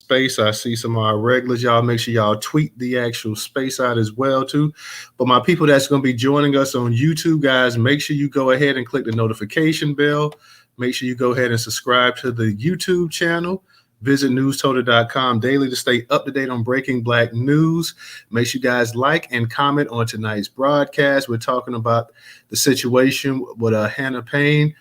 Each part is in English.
space. I see some of our regulars. Y'all make sure y'all tweet the actual space out as well too. But my people that's going to be joining us on YouTube, guys, make sure you go ahead and click the notification bell. Make sure you go ahead and subscribe to the YouTube channel. Visit newstoter.com daily to stay up to date on breaking Black news. Make sure you guys like and comment on tonight's broadcast. We're talking about the situation with Hannah Payne,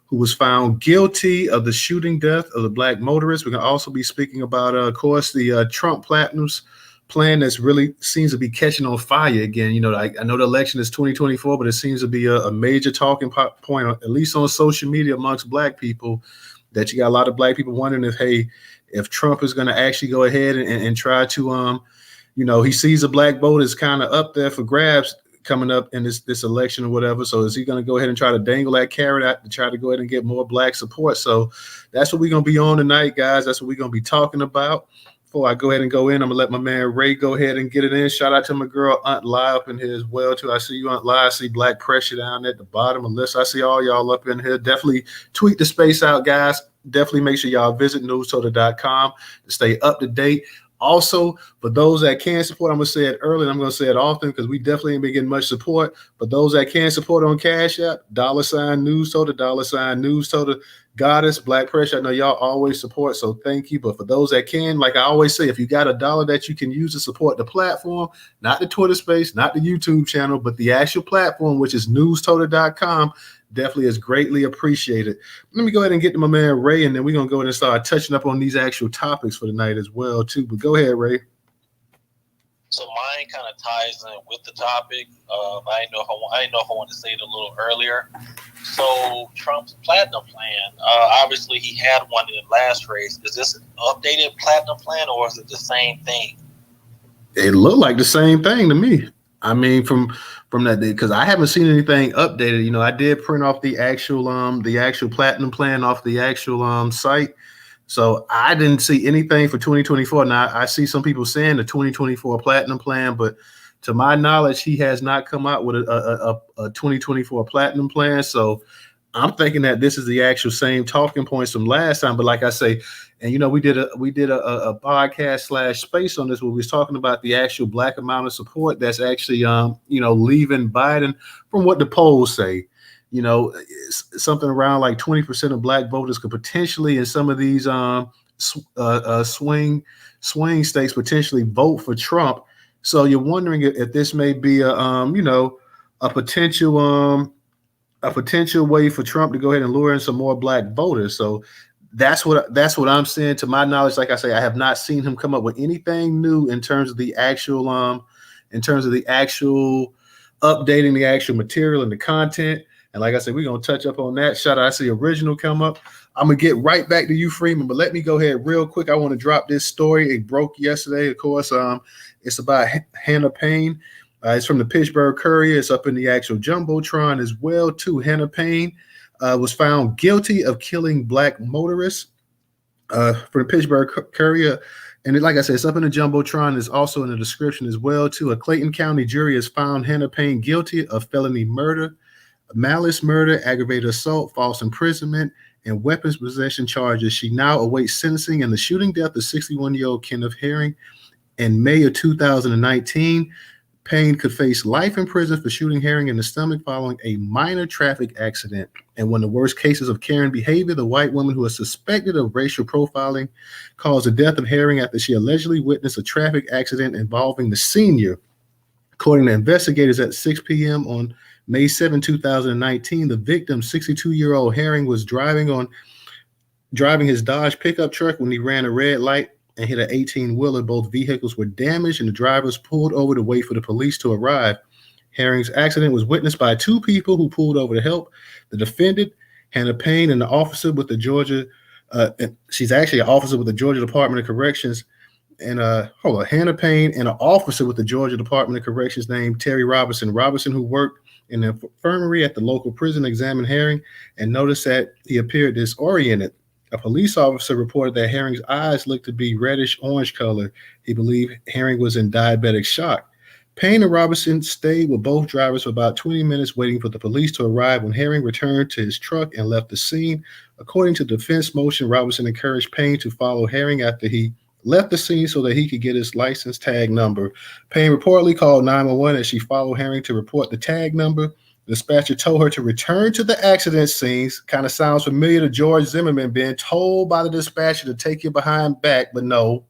who was found guilty of the shooting death of the Black motorist. We're going to also be speaking about, of course, the Trump Platinum's plan that's really seems to be catching on fire again. You know, I know the election is 2024, but it seems to be a major talking point, at least on social media amongst Black people, that you got a lot of Black people wondering if Trump is going to actually go ahead and try to, he sees the Black vote is kind of up there for grabs coming up in this election or whatever. So is he going to go ahead and try to dangle that carrot out to try to go ahead and get more Black support? So that's what we're going to be on tonight, guys. That's what we're going to be talking about. Before I go ahead and go in, I'm going to let my man Ray go ahead and get it in. Shout out to my girl Aunt Lai up in here as well, too. I see you, Aunt Lai. I see Black Pressure down at the bottom. Alyssa, I see all y'all up in here. Definitely tweet the space out, guys. Definitely make sure y'all visit newstoter.com to stay up to date. Also, for those that can support, I'm going to say it early and I'm going to say it often because we definitely ain't been getting much support. But those that can support on Cash App, $Newstoter, $Newstoter, Goddess, Black Pressure. I know y'all always support, so thank you. But for those that can, like I always say, if you got $1 that you can use to support the platform, not the Twitter space, not the YouTube channel, but the actual platform, which is newstoter.com, definitely is greatly appreciated. Let me go ahead and get to my man Ray, and then we're going to go ahead and start touching up on these actual topics for tonight as well, too. But go ahead, Ray. So mine kind of ties in with the topic. I didn't know if I wanted to say it a little earlier. So Trump's platinum plan, obviously he had one in the last race. Is this an updated platinum plan or is it the same thing? It looked like the same thing to me. I mean, from that day, because I haven't seen anything updated. You know, I did print off the actual platinum plan off the actual site. So I didn't see anything for 2024. Now I see some people saying the 2024 platinum plan, but to my knowledge, he has not come out with a 2024 platinum plan. So I'm thinking that this is the actual same talking points from last time. But like I say, and we did a podcast / space on this where we was talking about the actual Black amount of support that's actually leaving Biden from what the polls say. Something around like 20% of Black voters could potentially in some of these swing states potentially vote for Trump. So you're wondering if this may be a potential way for Trump to go ahead and lure in some more Black voters. So that's what I'm saying. To my knowledge, like I say, I have not seen him come up with anything new in terms of the actual updating the actual material and the content. And like I said, we're going to touch up on that. Shout out, I see Original come up. I'm going to get right back to you, Freeman, but let me go ahead real quick. I want to drop this story. It broke yesterday, of course. It's about Hannah Payne. It's from the Pittsburgh Courier. It's up in the actual Jumbotron as well, too. Hannah Payne was found guilty of killing Black motorists for the Pittsburgh Courier. And like I said, it's up in the Jumbotron. It's also in the description as well, too. A Clayton County jury has found Hannah Payne guilty of felony murder, malice murder, aggravated assault, false imprisonment, and weapons possession charges. She now awaits sentencing in the shooting death of 61-year-old Kenneth Herring in May of 2019. Payne could face life in prison for shooting Herring in the stomach following a minor traffic accident. And one of the worst cases of Karen behavior, the white woman who was suspected of racial profiling caused the death of Herring after she allegedly witnessed a traffic accident involving the senior. According to investigators, at 6 p.m. on May 7, 2019, the victim, 62-year-old Herring, was driving his Dodge pickup truck when he ran a red light and hit an 18-wheeler. Both vehicles were damaged, and the drivers pulled over to wait for the police to arrive. Herring's accident was witnessed by two people who pulled over to help. The defendant, Hannah Payne, and the officer with the Georgia, she's actually an officer with the Georgia Department of Corrections, and Hannah Payne and an officer with the Georgia Department of Corrections named Terry Robertson. Robertson, who worked in the infirmary at the local prison, examined Herring and noticed that he appeared disoriented. A police officer reported that Herring's eyes looked to be reddish orange color. He believed Herring was in diabetic shock. Payne and Robertson stayed with both drivers for about 20 minutes waiting for the police to arrive when Herring returned to his truck and left the scene. According to defense motion, Robertson encouraged Payne to follow Herring after he left the scene so that he could get his license tag number. Payne reportedly called 911 as she followed Herring to report the tag number. The dispatcher told her to return to the accident scenes. Kind of sounds familiar to George Zimmerman being told by the dispatcher to take your behind back, but no,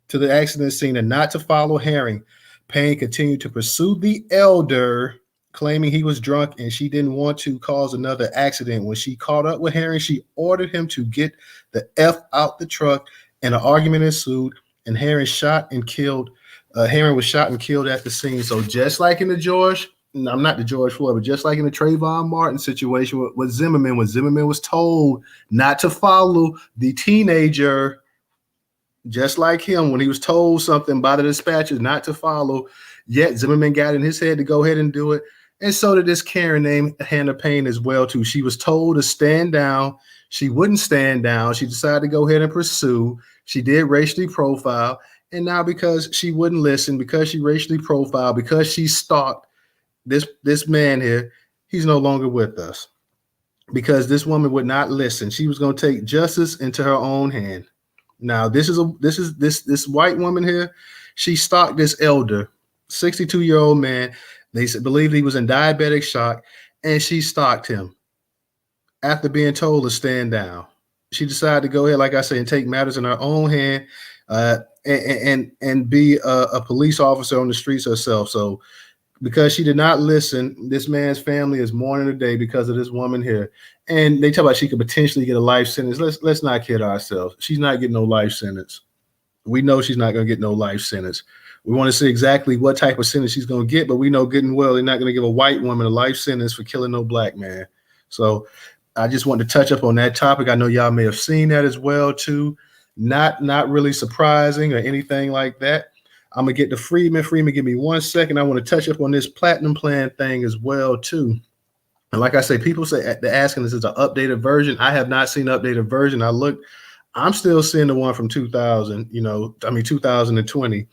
to the accident scene and not to follow Herring. Payne continued to pursue the elder, claiming he was drunk and she didn't want to cause another accident. When she caught up with Herring, she ordered him to get the F out the truck, and an argument ensued, and Herring was shot and killed at the scene. So just like in the George, I'm not the George Floyd, but just like in the Trayvon Martin situation with Zimmerman, when Zimmerman was told not to follow the teenager, just like him, when he was told something by the dispatchers not to follow, yet Zimmerman got in his head to go ahead and do it. And so did this Karen named Hannah Payne as well, too. She was told to stand down. She wouldn't stand down. She decided to go ahead and pursue. She did racially profile. And now because she wouldn't listen, because she racially profiled, because she stalked this man here, he's no longer with us. Because this woman would not listen. She was going to take justice into her own hand. Now, this white woman here, she stalked this elder, 62-year-old man. They believed he was in diabetic shock, and she stalked him after being told to stand down. She decided to go ahead, like I say, and take matters in her own hand and be a police officer on the streets herself. So because she did not listen, this man's family is mourning today because of this woman here. And they talk about she could potentially get a life sentence. Let's not kid ourselves. She's not getting no life sentence. We know she's not going to get no life sentence. We want to see exactly what type of sentence she's going to get, but we know good and well they're not going to give a white woman a life sentence for killing no black man. So I just want to touch up on that topic. I know y'all may have seen that as well, too. Not really surprising or anything like that. I'm going to get to Freeman. Freeman, give me 1 second. I want to touch up on this platinum plan thing as well, too. And like I say, people say they're asking this is an updated version. I have not seen an updated version. I'm still seeing the one from 2020.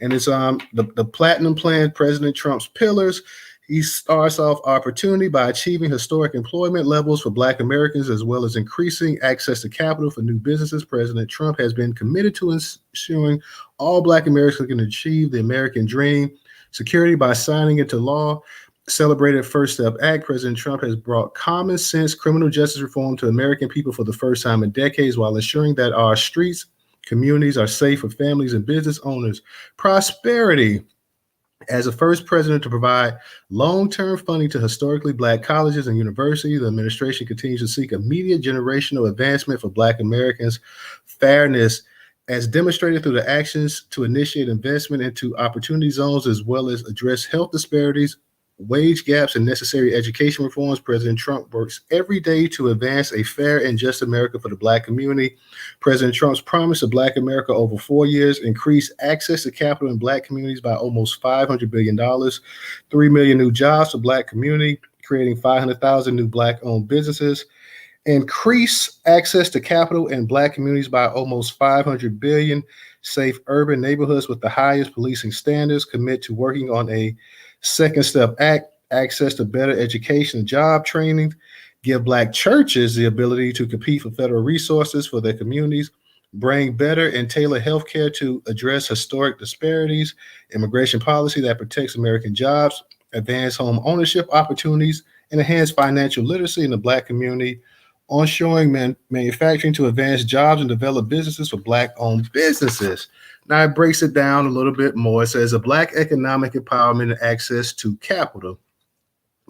And it's the platinum plan, President Trump's pillars. He starts off opportunity by achieving historic employment levels for Black Americans, as well as increasing access to capital for new businesses. President Trump has been committed to ensuring all Black Americans can achieve the American dream. Security by signing into law. Celebrated First Step Act. President Trump has brought common sense criminal justice reform to American people for the first time in decades, while ensuring that our streets, communities are safe for families and business owners. Prosperity. As the first president to provide long-term funding to historically Black colleges and universities, the administration continues to seek immediate generational advancement for Black Americans. Fairness, as demonstrated through the actions to initiate investment into opportunity zones, as well as address health disparities, wage gaps, and necessary education reforms. President Trump works every day to advance a fair and just America for the Black community. President Trump's promise of Black America over 4 years increased access to capital in Black communities by almost $500 billion, 3 million new jobs for Black community, creating 500,000 new Black-owned businesses, increase access to capital in Black communities by almost 500 billion, safe urban neighborhoods with the highest policing standards, commit to working on a Second Step Act, access to better education and job training, give Black churches the ability to compete for federal resources for their communities, bring better and tailored healthcare to address historic disparities, immigration policy that protects American jobs, advance home ownership opportunities, and enhance financial literacy in the Black community, onshoring manufacturing to advance jobs and develop businesses for Black-owned businesses. Now it breaks it down a little bit more. It says a Black economic empowerment and access to capital.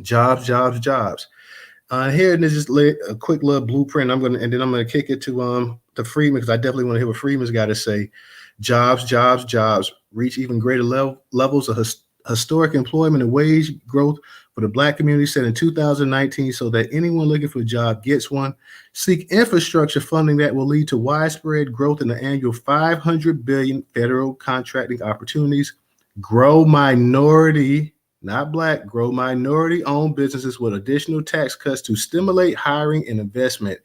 Jobs. Here, and this is a quick little blueprint. And then I'm gonna kick it to Freeman, because I definitely want to hear what Freeman's got to say. Jobs. Reach even greater levels of historic employment and wage growth for the Black community set in 2019, so that anyone looking for a job gets one. Seek infrastructure funding that will lead to widespread growth in the annual 500 billion federal contracting opportunities. Grow minority, not Black, grow minority-owned businesses with additional tax cuts to stimulate hiring and investment.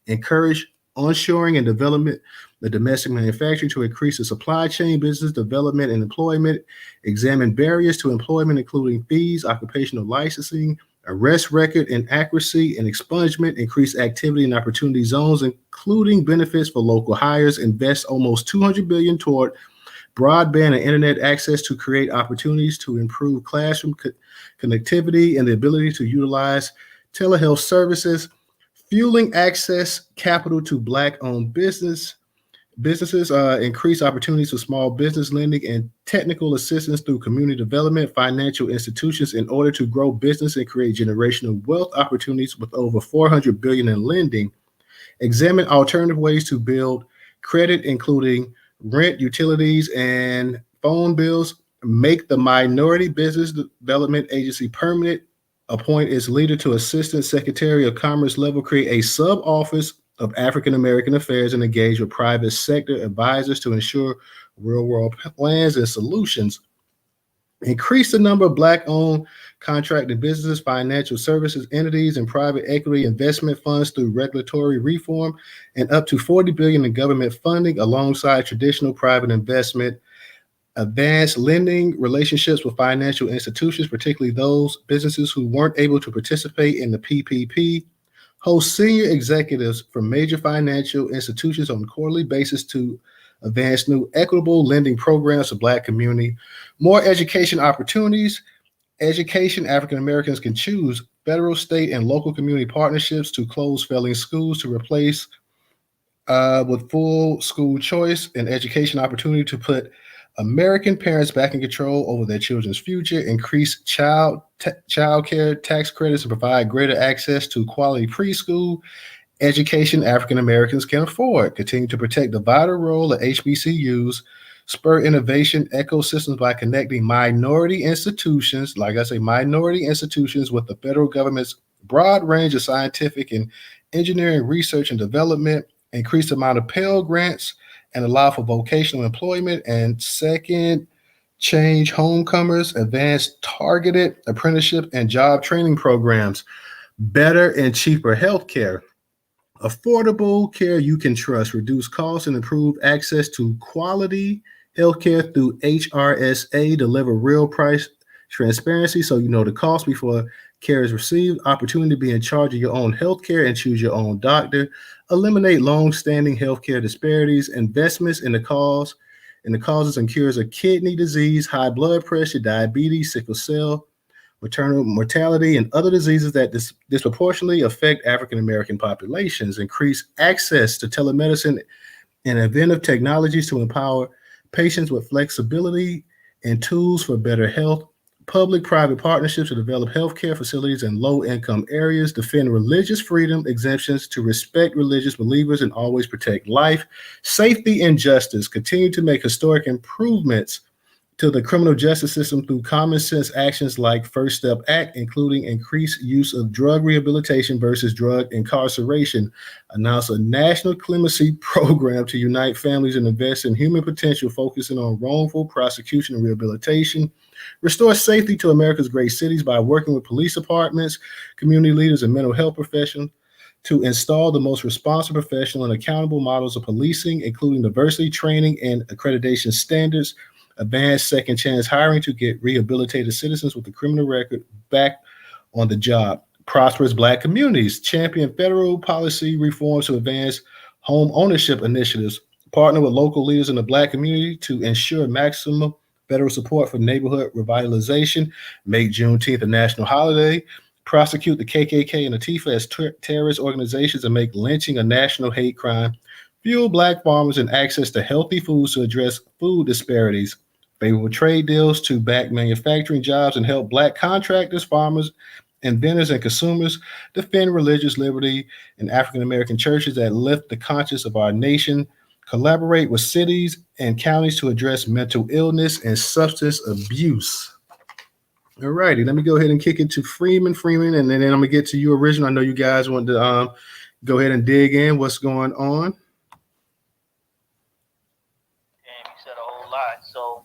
Encourage onshoring and development, the domestic manufacturing to increase the supply chain, business development, and employment. Examine barriers to employment, including fees, occupational licensing, arrest record inaccuracy and expungement, increase activity in opportunity zones, including benefits for local hires, invest almost $200 billion toward broadband and internet access to create opportunities to improve classroom connectivity and the ability to utilize telehealth services, fueling access capital to Black-owned businesses, increase opportunities for small business lending and technical assistance through community development, financial institutions in order to grow business and create generational wealth opportunities with over $400 billion in lending. Examine alternative ways to build credit, including rent, utilities, and phone bills. Make the Minority Business Development Agency permanent. Appoint its leader to Assistant Secretary of Commerce level. Create a sub-office of African American Affairs and engage with private sector advisors to ensure real-world plans and solutions. Increase the number of Black-owned contracted businesses, financial services entities, and private equity investment funds through regulatory reform, and up to $40 billion in government funding alongside traditional private investment. Advance lending relationships with financial institutions, particularly those businesses who weren't able to participate in the PPP. Host senior executives from major financial institutions on a quarterly basis to advance new equitable lending programs for Black community. More education opportunities. Education, African Americans can choose federal, state, and local community partnerships to close failing schools to replace with full school choice and education opportunity to put American parents back in control over their children's future, increase child care tax credits and provide greater access to quality preschool education African Americans can afford, continue to protect the vital role of HBCUs, spur innovation ecosystems by connecting minority institutions, like I say, minority institutions with the federal government's broad range of scientific and engineering research and development, increase the amount of Pell Grants, and allow for vocational employment. And second, change homecomers, advance targeted apprenticeship and job training programs, better and cheaper health care, affordable care you can trust, reduce costs and improve access to quality healthcare through HRSA, deliver real price transparency so you know the cost before care is received, opportunity to be in charge of your own healthcare and choose your own doctor, eliminate long-standing healthcare disparities, investments in the causes and cures of kidney disease, high blood pressure, diabetes, sickle cell, maternal mortality, and other diseases that disproportionately affect African American populations, increase access to telemedicine and innovative technologies to empower patients with flexibility and tools for better health, public-private partnerships to develop healthcare facilities in low-income areas, defend religious freedom exemptions to respect religious believers and always protect life, safety and justice, continue to make historic improvements to the criminal justice system through common sense actions like First Step Act, including increased use of drug rehabilitation versus drug incarceration, announce a national clemency program to unite families and invest in human potential, focusing on wrongful prosecution and rehabilitation, restore safety to America's great cities by working with police departments, community leaders, and mental health professionals to install the most responsible, professional, and accountable models of policing, including diversity training and accreditation standards, advanced second chance hiring to get rehabilitated citizens with a criminal record back on the job, prosperous Black communities, champion federal policy reforms to advance home ownership initiatives, partner with local leaders in the Black community to ensure maximum federal support for neighborhood revitalization, make Juneteenth a national holiday, prosecute the KKK and Antifa as terrorist organizations and make lynching a national hate crime, fuel Black farmers and access to healthy foods to address food disparities, favorable trade deals to back manufacturing jobs and help Black contractors, farmers, inventors, and consumers, defend religious liberty in African American churches that lift the conscience of our nation, collaborate with cities and counties to address mental illness and substance abuse. All righty, let me go ahead and kick it to Freeman, and then I'm gonna get to you, Original. I know you guys want to go ahead and dig in what's going on. And you said a whole lot. So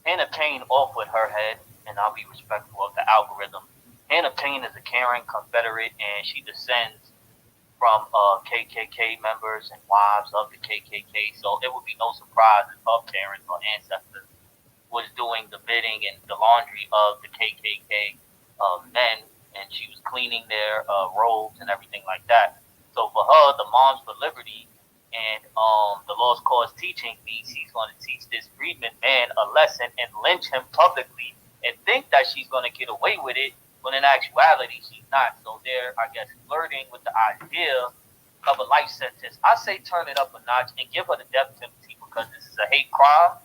Hannah Payne off with her head, and I'll be respectful of the algorithm. Hannah Payne is a Karen Confederate, and she descends from KKK members and wives of the KKK. So it would be no surprise if her parents or ancestors was doing the bidding and the laundry of the KKK. men, and she was cleaning their robes and everything like that. So for her, the Moms for Liberty and the lost cause teaching means she's going to teach this freedman man a lesson and lynch him publicly and think that she's going to get away with it, when in actuality she's not. So they're, I guess, flirting with the idea of a life sentence. I say turn it up a notch and give her the death penalty, because this is a hate crime.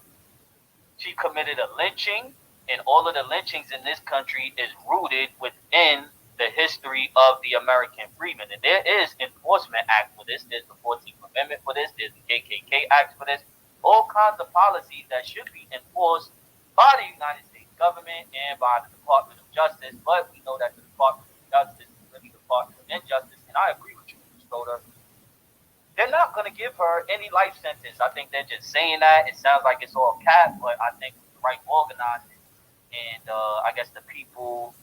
She committed a lynching, and all of the lynchings in this country is rooted within the history of the American freedmen. And there is enforcement act for this. There's the 14th Amendment for this. There's the KKK Act for this. All kinds of policies that should be enforced by the United States government and by the Department of Justice. But we know that the Department of Justice is really the Department of Injustice. And I agree with you, Newstoter. They're not going to give her any life sentence. I think they're just saying that. It sounds like it's all cap, but I think the right organizing and I guess the people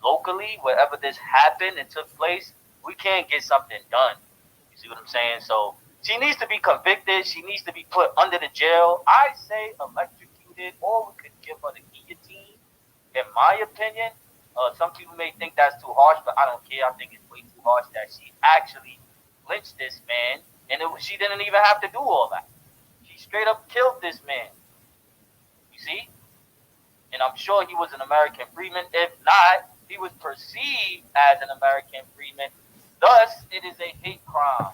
locally, wherever this happened and took place, we can't get something done. You see what I'm saying? So she needs to be convicted. She needs to be put under the jail. I say electrocuted, or we could give her the guillotine, in my opinion. Some people may think that's too harsh, but I don't care. I think it's way too harsh that she actually lynched this man. And she didn't even have to do all that. She straight up killed this man. You see? And I'm sure he was an American freedman. If not, he was perceived as an American freedman. Thus, it is a hate crime.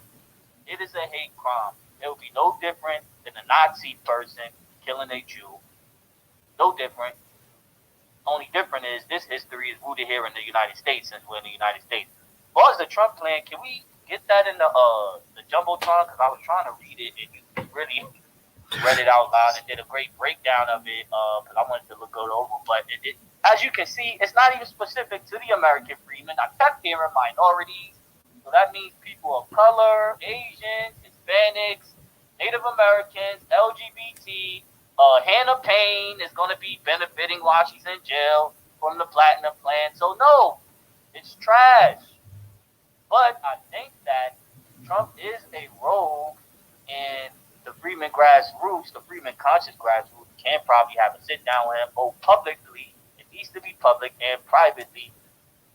It is a hate crime. It will be no different than a Nazi person killing a Jew. No different. Only different is this history is rooted here in the United States, since we're in the United States. As far as the Trump plan, can we get that in the Jumbotron? Because I was trying to read it, and you really read it out loud and did a great breakdown of it, because I wanted to look it over. But as you can see, it's not even specific to the American freedmen. I kept hearing minorities, so that means people of color, Asians, Hispanics, Native Americans, LGBT. Hannah Payne is going to be benefiting while she's in jail from the Platinum Plan. So no, it's trash. But I think that Trump is a rogue, and the Freeman grassroots, the Freeman conscious grassroots, can probably have a sit down with him, both publicly, it needs to be public, and privately,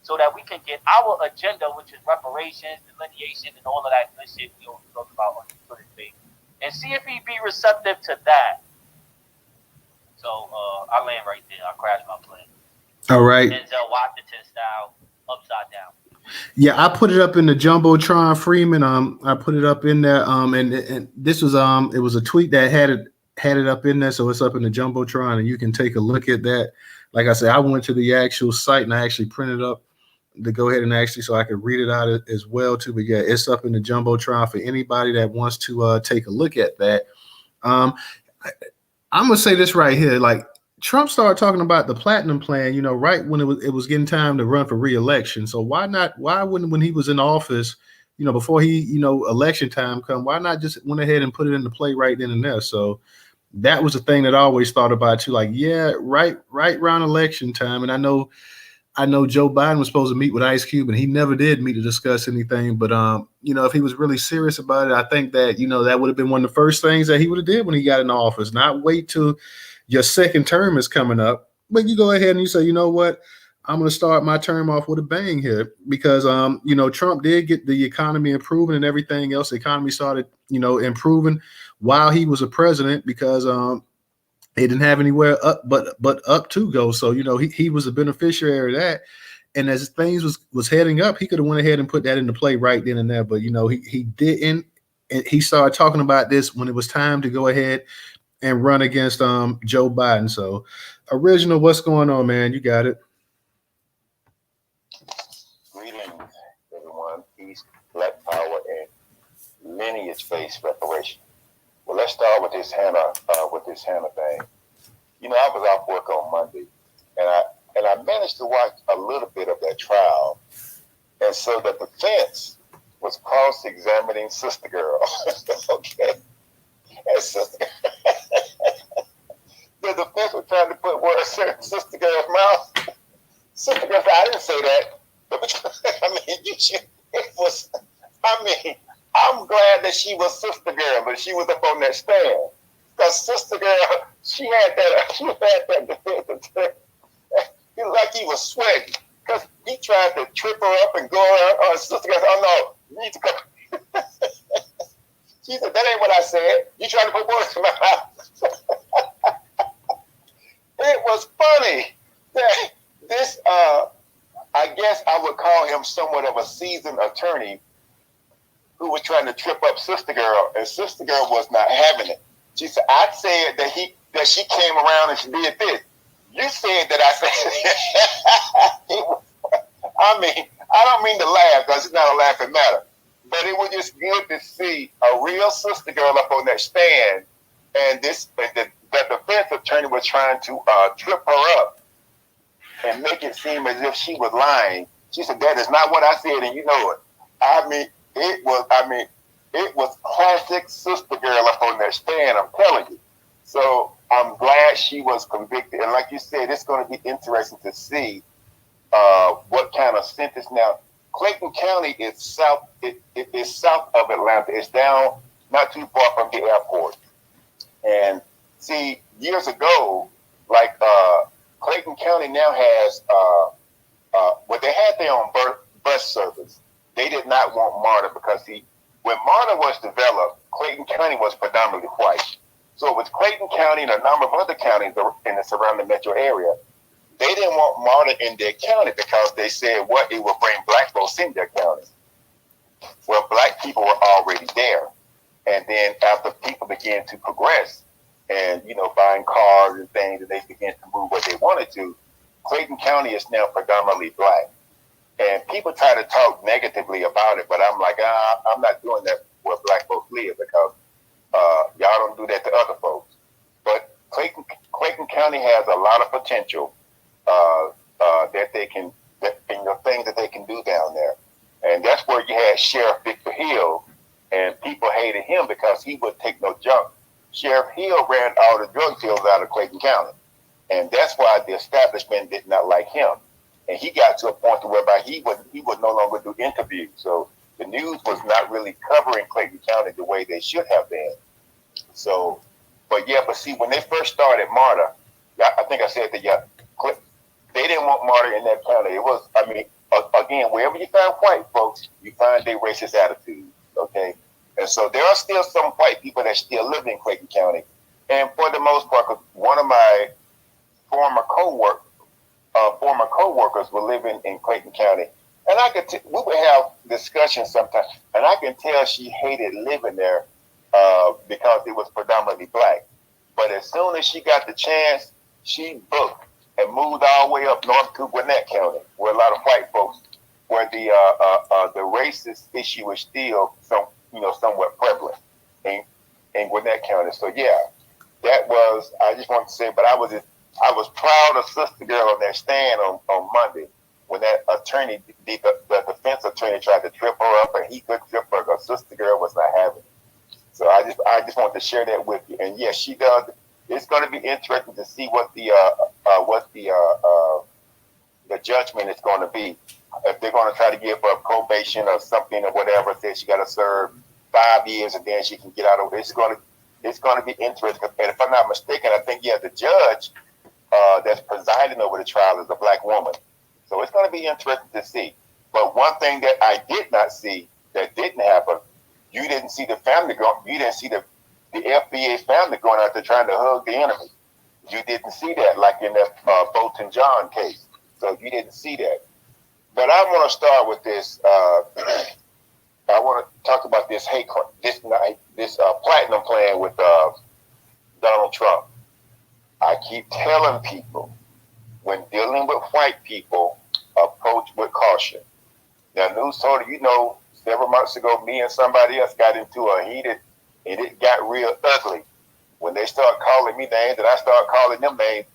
so that we can get our agenda, which is reparations, delineation, and all of that good shit we always talk about on the Twitter page, and see if he'd be receptive to that. So I land right there. I crashed my plane. All right. Denzel Washington style, upside down. Yeah, I put it up in the Jumbotron, Freeman. I put it up in there. And this was it was a tweet that had it up in there, so it's up in the Jumbotron, and you can take a look at that. Like I said, I went to the actual site and I actually printed up to go ahead and actually so I could read it out as well too. But yeah, it's up in the Jumbotron for anybody that wants to take a look at that. I'm gonna say this right here, like. Trump started talking about the Platinum Plan, right when it was getting time to run for re-election. So why wouldn't, when he was in office, before he, election time come, why not just went ahead and put it into play right then and there? So that was the thing that I always thought about too. Like, yeah, right around election time. And I know Joe Biden was supposed to meet with Ice Cube, and he never did meet to discuss anything. But if he was really serious about it, I think that that would have been one of the first things that he would have did when he got in office. Not wait till your second term is coming up, but you go ahead and you say, you know what, I'm going to start my term off with a bang here, because Trump did get the economy improving and everything else. The economy started improving while he was a president, because they didn't have anywhere up but up to go. So he was a beneficiary of that. And as things was heading up, he could have went ahead and put that into play right then and there. But he didn't. And he started talking about this when it was time to go ahead and run against Joe Biden. So, Original, what's going on, man? You got it. Greetings, everyone. Peace, Black Power, and lineage-based reparation. Well, let's start with this Hannah thing. I was off work on Monday, and I managed to watch a little bit of that trial, and so the defense was cross-examining Sister Girl. Okay. And the defense was trying to put words in Sister Girl's mouth. Sister Girl said, I didn't say that. I'm glad that she was Sister Girl, but she was up on that stand. Because Sister Girl, she had that defense attorney. He was like he was sweating. because he tried to trip her up and go around. Her sister goes, "Oh no, you need to come." She said, "That ain't what I said. You trying to put words in my mouth." It was funny that this, I guess I would call him somewhat of a seasoned attorney who was trying to trip up Sister Girl, and Sister Girl was not having it. She said, "I said that she came around and she did this. You said that I said." I mean, I don't mean to laugh because it's not a laughing matter, but it was just good to see a real Sister Girl up on that stand, and the defense attorney was trying to trip her up and make it seem as if she was lying. She said, "That is not what I said, and you know it." It was classic Sister Girl up on that stand, I'm telling you. So I'm glad she was convicted. And like you said, it's going to be interesting to see what kind of sentence. Now, Clayton County is south. It is south of Atlanta. It's down not too far from the airport. And see, years ago, like Clayton County now has well, they had their own bus service. They did not want MARTA because when MARTA was developed, Clayton County was predominantly white. So it was Clayton County and a number of other counties in the surrounding metro area. They didn't want MARTA in their county because they said it would bring black folks in their county. Well, black people were already there. And then after people began to progress and, buying cars and things, and they began to move what they wanted to, Clayton County is now predominantly black. And people try to talk negatively about it, but I'm like, I'm not doing that where black folks live because y'all don't do that to other folks. But Clayton County has a lot of potential that they can, things that they can do down there. And that's where you had Sheriff Victor Hill, and people hated him because he would take no junk. Sheriff Hill ran all the drug deals out of Clayton County. And that's why the establishment did not like him. And he got to a point to whereby he would no longer do interviews. So the news was not really covering Clayton County the way they should have been. So, but see, when they first started MARTA, I think I said that, they didn't want MARTA in that county. It was, again, wherever you find white folks, you find their racist attitudes, okay? And so there are still some white people that still live in Clayton County. And for the most part, one of my former co-workers were living in Clayton County. And we would have discussions sometimes, and I can tell she hated living there because it was predominantly black. But as soon as she got the chance, she booked and moved all the way up north to Gwinnett County, where a lot of white folks, where the racist issue is still somewhat prevalent in Gwinnett County. So that was, I just want to say, but I was proud of Sister Girl on that stand on Monday when that attorney, the defense attorney, tried to trip her up, and he couldn't trip her because Sister Girl was not having it. So I just want to share that with you. And yes, she does. It's going to be interesting to see what the judgment is going to be. If they're going to try to give her probation or something or whatever, say she got to serve 5 years and then she can get out of it. It's going to be interesting. And if I'm not mistaken, I think the judge that's presiding over the trial is a black woman. So it's going to be interesting to see. But one thing that I did not see that didn't happen, you didn't see the family you didn't see the FBA family going out there trying to hug the enemy. You didn't see that, like in that Bolton John case. So you didn't see that. But I want to start with this. I want to talk about this platinum plan with Donald Trump. I keep telling people, when dealing with white people, approach with caution. Now, Newstoter, several months ago, me and somebody else got into a heated, and it got real ugly when they start calling me names, and I start calling them names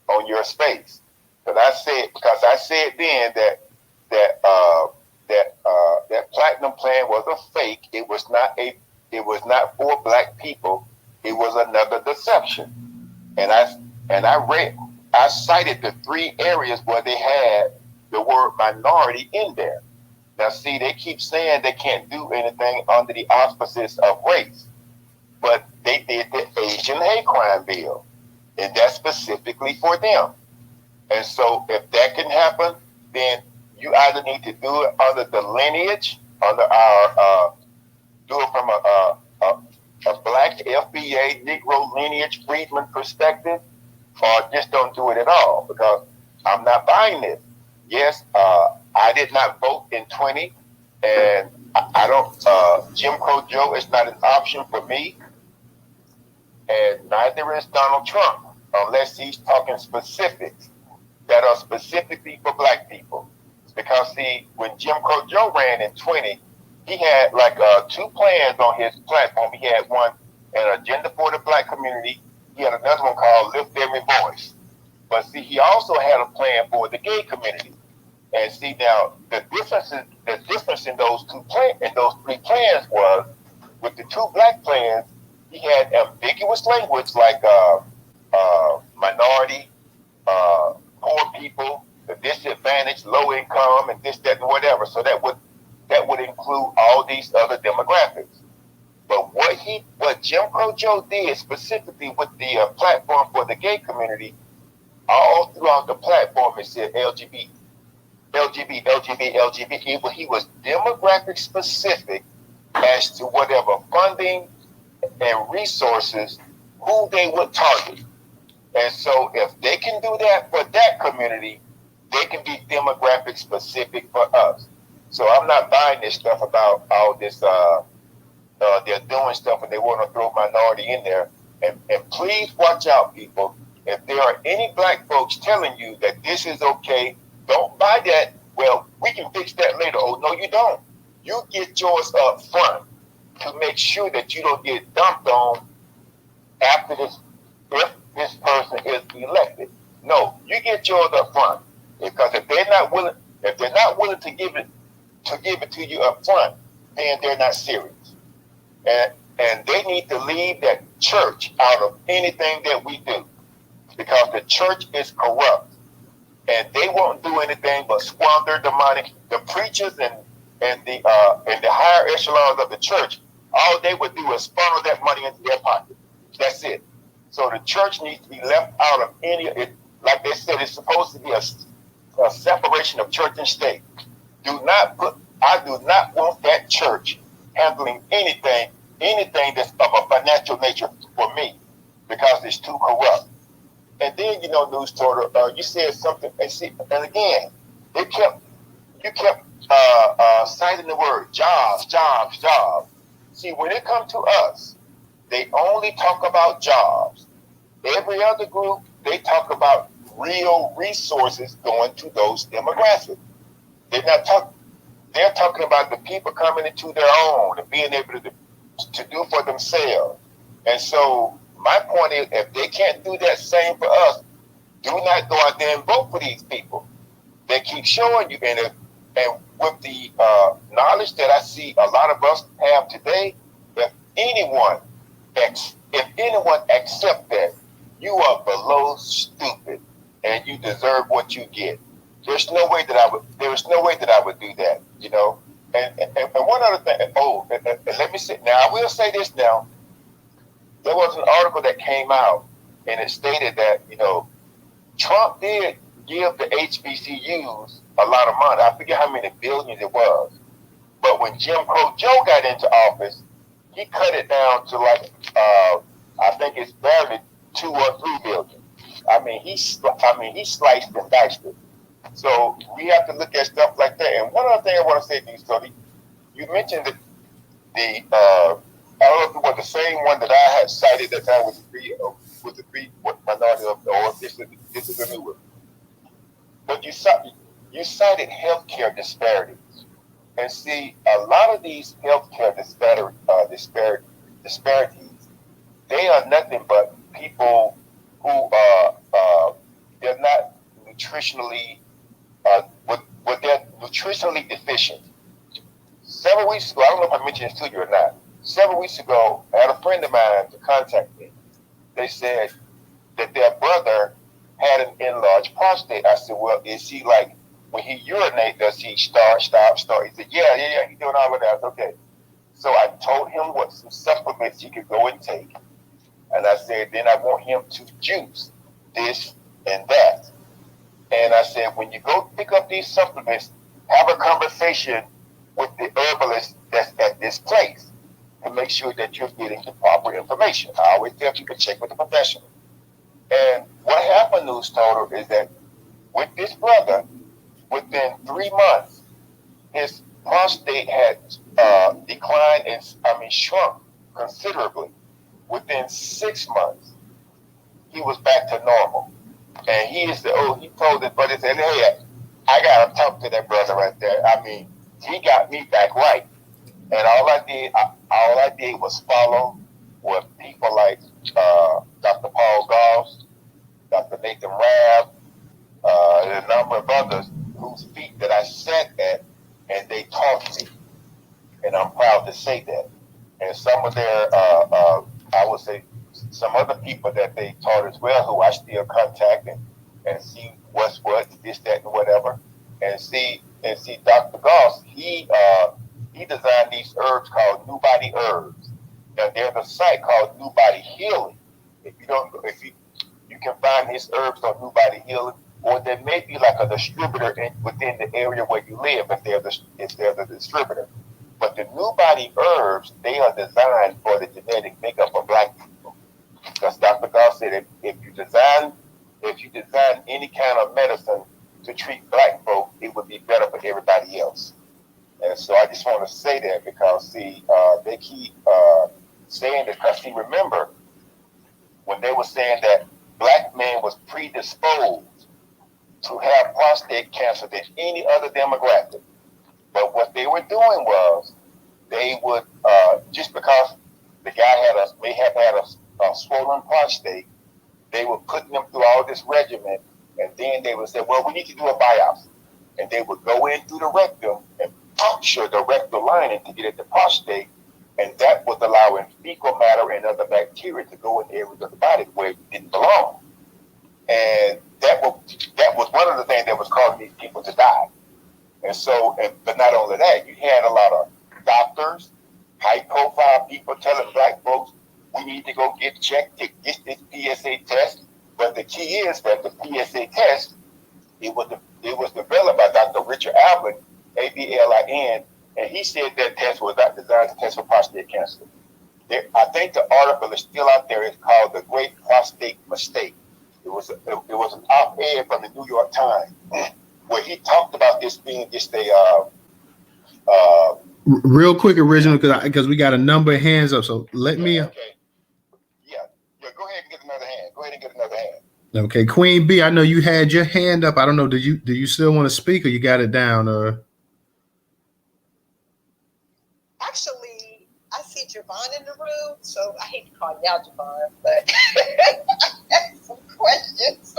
on your space. Because I said then that platinum plan was a fake. It was not for black people. It was another deception. And I cited the 3 areas where they had the word minority in there. Now, see, they keep saying they can't do anything under the auspices of race, but they did the Asian hate crime bill, and that's specifically for them. And so if that can happen, then you either need to do it under the lineage, under our do it from a black FBA Negro lineage freedman perspective, or just don't do it at all, because I'm not buying this. Yes, I did not vote in 20, and I don't. Jim Crow Joe is not an option for me, and neither is Donald Trump, unless he's talking specifics that are specifically for black people. Because see, when Jim Crow Joe ran in 20, he had like 2 plans on his platform. He had one, an agenda for the black community. He had another one called Lift Every Voice. But see, he also had a plan for the gay community. And see, now the difference in those 3 plans was, with the 2 black plans, he had ambiguous language like minority, poor people, the disadvantaged, low income, and this, that, and whatever. So that would include all these other demographics. But what Jim Crow Joe did specifically with the platform for the gay community, all throughout the platform, it said LGBT. He was demographic specific as to whatever funding and resources, who they would target. And so if they can do that for that community, they can be demographic specific for us. So I'm not buying this stuff about all this, they're doing stuff and they want to throw minority in there. And please watch out, people. If there are any black folks telling you that this is okay, don't buy that. Well, we can fix that later. Oh, no, you don't. You get yours up front to make sure that you don't get dumped on after this, if this person is elected. No, you get yours up front. Because if they're not willing to give it to you up front, then they're not serious. And they need to leave that church out of anything that we do, because the church is corrupt, and they won't do anything but squander the money. The preachers and the higher echelons of the church, all they would do is funnel that money into their pocket. That's it. So the church needs to be left out of any. Like they said, it's supposed to be a separation of church and state. I do not want that church handling anything that's of a financial nature for me, because it's too corrupt. And then, Newstoter, you said something, and again, you kept citing the word jobs. See, when it comes to us, they only talk about jobs. Every other group, they talk about real resources going to those demographics. They're talking about the people coming into their own and being able to do for themselves. And so my point is, if they can't do that same for us, do not go out there and vote for these people. They keep showing you, and with the knowledge that I see a lot of us have today, if anyone accept that, you are below stupid, and you deserve what you get. There's no way that I would do that, And one other thing. And let me say now. I will say this now. There was an article that came out, and it stated that Trump did give the HBCUs a lot of money. I forget how many billions it was, but when Jim Crow Joe got into office, he cut it down to like I think it's barely 2 or 3 billion. He sliced and diced it. So we have to look at stuff like that. And one other thing I want to say to you, Cody, you mentioned that I don't know if it was the same one that I had cited that time with the three minority, or this is a new one. But you cited healthcare disparities, and see, a lot of these healthcare disparities, they are nothing but people who they're not nutritionally they're nutritionally deficient. Several weeks ago, I don't know if I mentioned this to you or not. Several weeks ago, I had a friend of mine to contact me. They said that their brother had an enlarged prostate. I said, well, is he like, when he urinate, does he start? He said, yeah, he's doing all of that. Okay. So I told him what some supplements he could go and take. And I said, then I want him to juice this and that. And I said, when you go pick up these supplements, have a conversation with the herbalist that's at this place to make sure that you're getting the proper information. I always tell people to check with the professional. And what happened, Newstoter, is that with this brother, within 3 months, his prostate had declined and shrunk considerably. Within 6 months, he was back to normal. And he told his buddy, said, hey, I gotta talk to that brother right there. I mean, he got me back right. And all I did was follow with people like Dr. Paul Goss, Dr. Nathan Rabb, and a number of others whose feet that I sat at, and they taught me. And I'm proud to say that. And some of their, I would say, some other people that they taught as well, who I still contact and see what's what, this, that, and whatever. And see Dr. Goss, he designed these herbs called New Body Herbs. Now there's a site called New Body Healing. If you can find his herbs on New Body Healing, or there may be like a distributor within the area where you live if there's a distributor. But the New Body Herbs, they are designed for the genetic makeup of black people. Because Dr. Goss said if you design any kind of medicine to treat black folk, it would be better for everybody else. And so I just want to say that because, see, they keep saying that because, see, remember, when they were saying that black men was predisposed to have prostate cancer than any other demographic. But what they were doing was they would, just because the guy may have had a swollen prostate, they were putting them through all this regimen, and then they would say, well, we need to do a biopsy. And they would go in through the rectum and puncture the rectal lining to get at the prostate, and that was allowing fecal matter and other bacteria to go in areas of the body where it didn't belong. And that was one of the things that was causing these people to die. And so, but not only that, you had a lot of doctors, high-profile people telling black folks, we need to go get checked to get this PSA test. But the key is that the PSA test, it was developed by Dr. Richard Ablin, Ablin, and he said that test was not designed to test for prostate cancer. I think the article is still out there. It's called The Great Prostate Mistake. It was an op-ed from the New York Times where he talked about this being just a real quick, original, because we got a number of hands up. So let me. Okay. Yeah. Go ahead and get another hand. Okay, Queen B, I know you had your hand up. I don't know. Do you still want to speak, or you got it down? Actually, I see Javon in the room, so I hate to call y'all Javon, but I have some questions.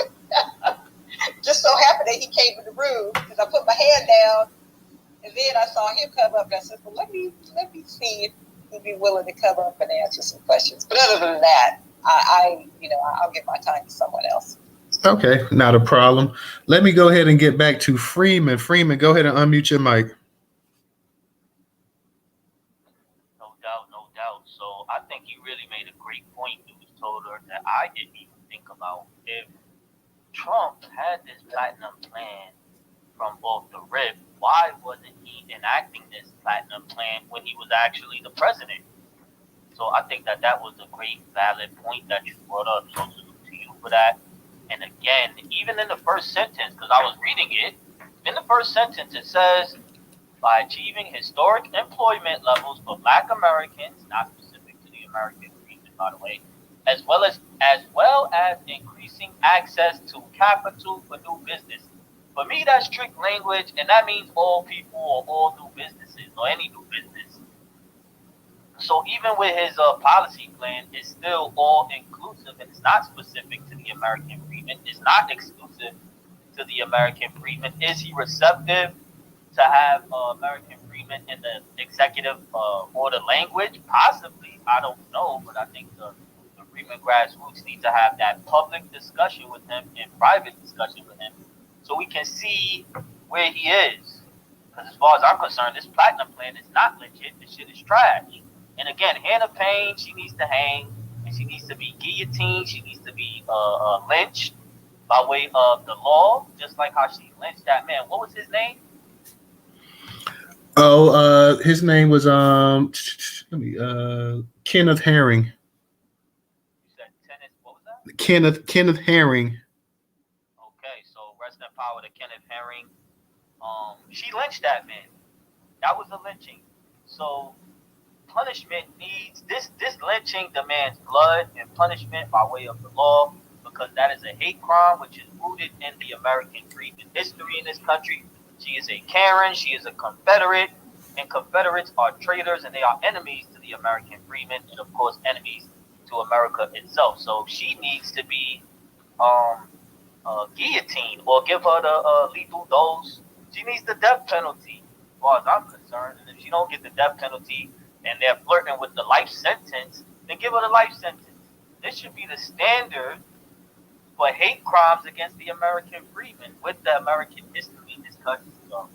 Just so happened that he came in the room because I put my hand down, and then I saw him come up, and I said, "Well, let me see if he'd be willing to come up and answer some questions." But other than that, I'll give my time to someone else. Okay, not a problem. Let me go ahead and get back to Freeman. Freeman, go ahead and unmute your mic. No doubt. So I think you really made a great point, Newstoter, that I didn't even think about. If Trump had this platinum plan from off the rip, why wasn't he enacting this platinum plan when he was actually the president? So I think that was a great, valid point that you brought up. So salute to you for that. And again, even in the first sentence, because I was reading it, in the first sentence it says, by achieving historic employment levels for Black Americans, not specific to the American region, by the way, as well as increasing access to capital for new business. For me, that's strict language, and that means all people or all new businesses or any new business. So even with his policy plan, it's still all inclusive, and it's not specific to the American Freedman. It's not exclusive to the American Freedman. Is he receptive to have American Freedman in the executive order language? Possibly. I don't know, but I think the Freedman grassroots need to have that public discussion with him and private discussion with him so we can see where he is. Because as far as I'm concerned, this platinum plan is not legit. This shit is trash. And again, Hannah Payne, she needs to hang, and she needs to be guillotined. She needs to be lynched by way of the law, just like how she lynched that man. What was his name? Oh, his name was Kenneth Herring. You said tennis. What was that? Kenneth Herring. Okay, so rest in power to Kenneth Herring. She lynched that man. That was a lynching. So punishment needs this lynching demands blood and punishment by way of the law because that is a hate crime which is rooted in the American freedom history in this country. She is a Karen, she is a Confederate, and Confederates are traitors and they are enemies to the American freedmen and of course enemies to America itself. So she needs to be guillotined or give her the lethal dose. She needs the death penalty, as far as I'm concerned. And if she don't get the death penalty and they're flirting with the life sentence, then give her the life sentence. This should be the standard for hate crimes against the American freedmen with the American history in this country. So,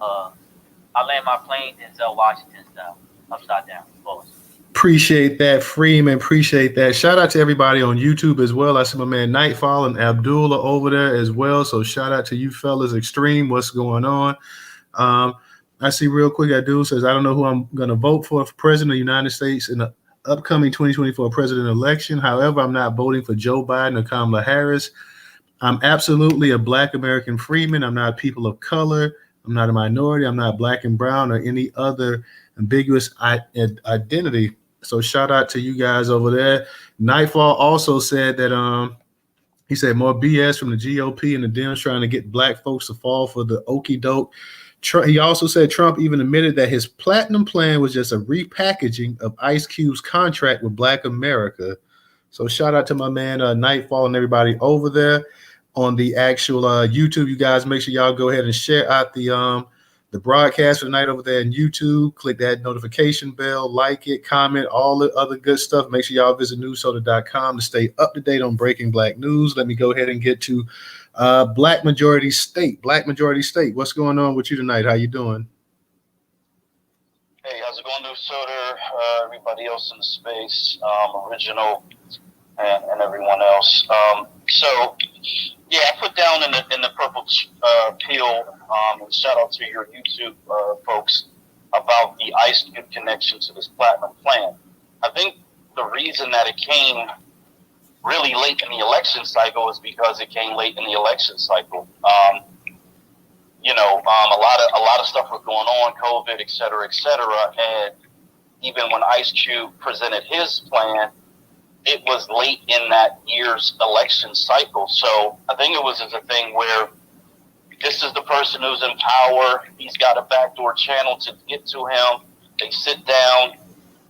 I land my plane Denzel Washington style, upside down. Pause. Appreciate that, Freeman. Appreciate that. Shout out to everybody on YouTube as well. I see my man Nightfall and Abdullah over there as well. So shout out to you fellas. Extreme, what's going on? I see real quick. Abdul says, I don't know who I'm going to vote for president of the United States in the upcoming 2024 president election. However, I'm not voting for Joe Biden or Kamala Harris. I'm absolutely a Black American freeman. I'm not people of color. I'm not a minority. I'm not Black and brown or any other ambiguous identity. So shout out to you guys over there. Nightfall also said that he said more BS from the GOP and the Dems trying to get Black folks to fall for the okie doke. He also said Trump even admitted that his platinum plan was just a repackaging of Ice Cube's contract with Black America. So shout out to my man Nightfall and everybody over there on the actual YouTube. You guys make sure y'all go ahead and share out the broadcast for the night over there in YouTube. Click that notification bell, like it, comment, all the other good stuff. Make sure y'all visit Newstoter.com to stay up to date on breaking Black news. Let me go ahead and get to Black Majority State. Black Majority State, what's going on with you tonight? How you doing? Hey, how's it going, Newstoter? Everybody else in the space, Original, and everyone else. I put down in the purple peel, and shout out to your YouTube folks about the Ice Cube connection to this platinum plan. I think the reason that it came really late in the election cycle is because it came late in the election cycle. A lot of stuff was going on, COVID, et cetera, and even when Ice Cube presented his plan, it was late in that year's election cycle. So I think it was a thing where this is the person who's in power. He's got a backdoor channel to get to him. They sit down.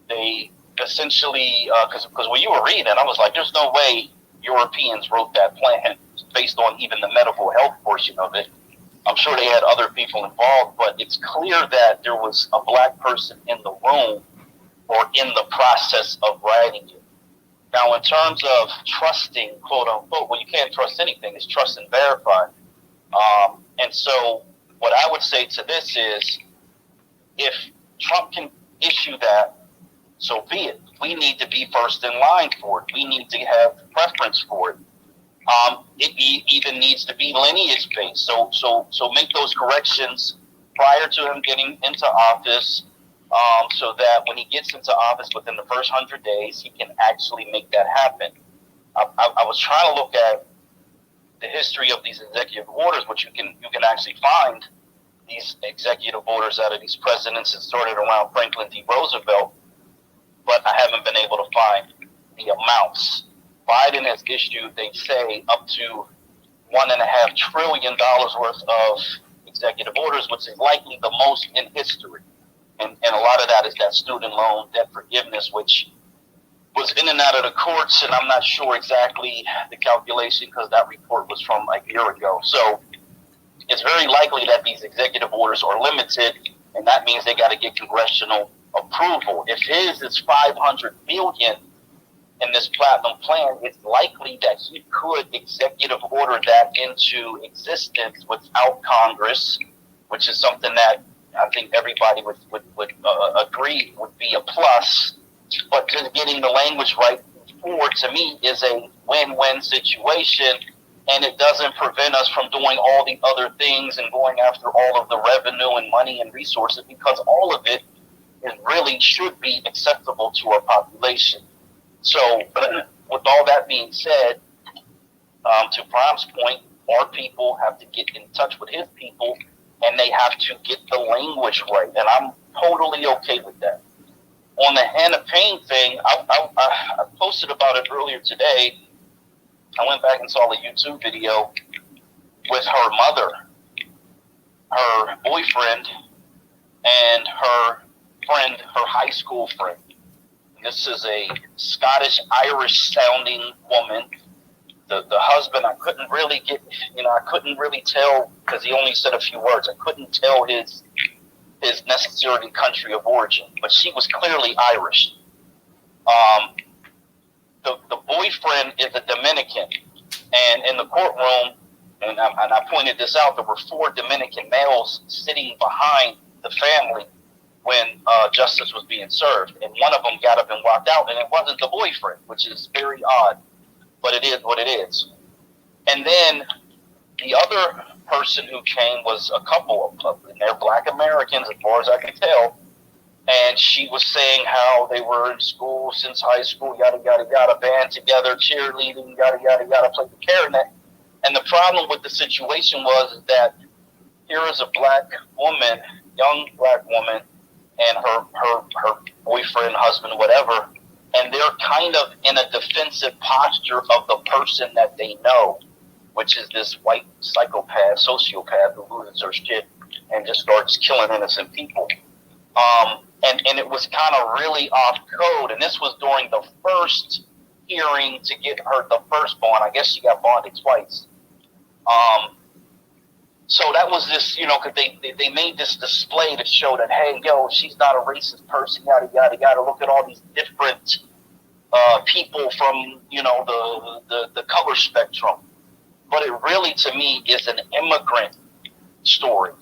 They essentially, because when you were reading it, I was like, there's no way Europeans wrote that plan based on even the medical health portion of it. I'm sure they had other people involved, but it's clear that there was a Black person in the room or in the process of writing it. Now, in terms of trusting, quote unquote, well, you can't trust anything. It's trust and verify. And so what I would say to this is, if Trump can issue that, so be it. We need to be first in line for it. We need to have preference for it. It even needs to be lineage based. So make those corrections prior to him getting into office, so that when he gets into office within the first 100 days, he can actually make that happen. I was trying to look at the history of these executive orders, which you can actually find these executive orders out of these presidents that started around Franklin D. Roosevelt, but I haven't been able to find the amounts. Biden has issued, they say, up to $1.5 trillion worth of executive orders, which is likely the most in history. And a lot of that is that student loan debt forgiveness, which was in and out of the courts, and I'm not sure exactly the calculation because that report was from a year ago. So it's very likely that these executive orders are limited, and that means they got to get congressional approval. If his is $500 billion in this platinum plan, it's likely that he could executive order that into existence without Congress, which is something that I think everybody would agree would be a plus. But just getting the language right forward, to me, is a win-win situation. and it doesn't prevent us from doing all the other things and going after all of the revenue and money and resources, because all of it is really should be acceptable to our population. So with all that being said, to Prime's point, our people have to get in touch with his people, and they have to get the language right, and I'm totally okay with that. On the Hannah Payne thing, I posted about it earlier today. I went back and saw a YouTube video with her mother, her boyfriend, and her friend, her high school friend. And this is a Scottish-Irish sounding woman. The husband, I couldn't really tell, because he only said a few words. I couldn't tell his necessary country of origin, but she was clearly Irish. The boyfriend is a Dominican, and in the courtroom, and I pointed this out, there were 4 Dominican males sitting behind the family when justice was being served, and one of them got up and walked out, and it wasn't the boyfriend, which is very odd, but it is what it is. And then the other person who came was a couple of them, and they're Black Americans as far as I can tell. And she was saying how they were in school since high school, yada, yada, yada, band together, cheerleading, yada, yada, yada, played the clarinet. And the problem with the situation was that here is a black woman, young black woman, and her boyfriend, husband, whatever, and they're kind of in a defensive posture of the person that they know, which is this white psychopath, sociopath who loses her shit and just starts killing innocent people. And it was kind of really off code. And this was during the first hearing to get her the first bond. I guess she got bonded twice. So that was this, because they made this display to show that, hey, yo, she's not a racist person, yada, yada, yada. Look at all these different people from, the color spectrum. But it really, to me, is an immigrant story.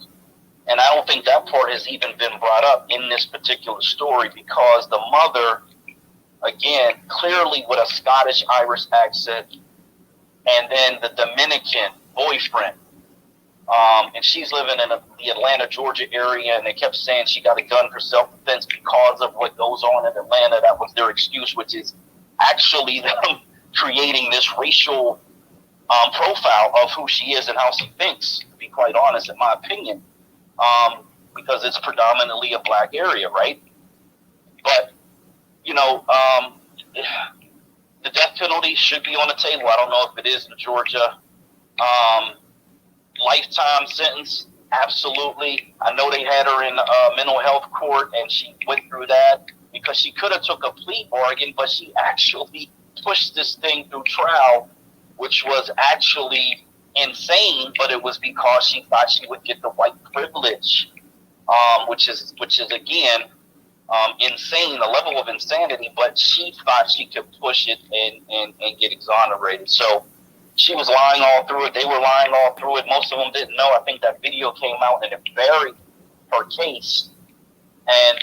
And I don't think that part has even been brought up in this particular story, because the mother, again, clearly with a Scottish-Irish accent, and then the Dominican boyfriend. And she's living in the Atlanta, Georgia area, and they kept saying she got a gun for self-defense because of what goes on in Atlanta. That was their excuse, which is actually them creating this racial profile of who she is and how she thinks, to be quite honest, in my opinion. Because it's predominantly a black area, right? But, the death penalty should be on the table. I don't know if it is in Georgia. Lifetime sentence, absolutely. I know they had her in mental health court, and she went through that because she could have took a plea bargain, but she actually pushed this thing through trial, which was actually insane, but it was because she thought she would get the white privilege, which is again insane, a level of insanity, but she thought she could push it and get exonerated. So she was lying all through it. They were lying all through it. Most of them didn't know. I think that video came out and it buried her case, and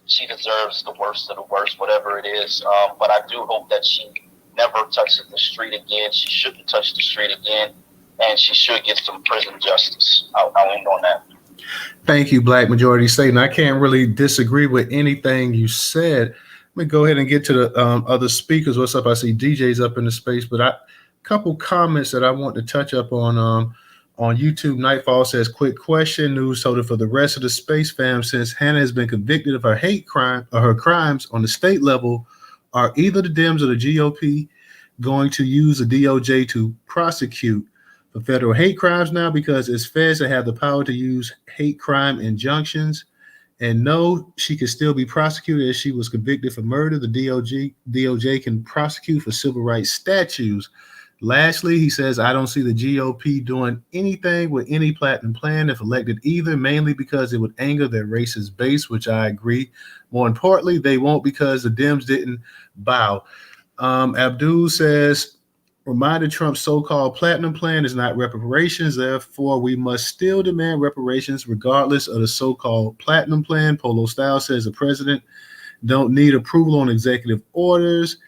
she deserves the worst of the worst, whatever it is. But I do hope that she never touches the street again. She shouldn't touch the street again, and she should get some prison justice. I'll end on that. Thank you, Black Majority Satan. I can't really disagree with anything you said. Let me go ahead and get to the other speakers. What's up? I see DJ's up in the space, but a couple comments that I want to touch up on YouTube. Nightfall says, quick question, Newstoter, for the rest of the space fam, since Hannah has been convicted of her hate crime or her crimes on the state level, are either the Dems or the GOP going to use the DOJ to prosecute for federal hate crimes now, because it's feds that have the power to use hate crime injunctions? And no, she could still be prosecuted as she was convicted for murder. The DOJ can prosecute for civil rights statutes. Lastly, he says, I don't see the GOP doing anything with any platinum plan if elected either, mainly because it would anger their racist base, which I agree. More importantly, they won't, because the Dems didn't bow. Abdul says, reminder, Trump's so-called platinum plan is not reparations. Therefore, we must still demand reparations regardless of the so-called platinum plan. Polo Style says the president don't need approval on executive orders.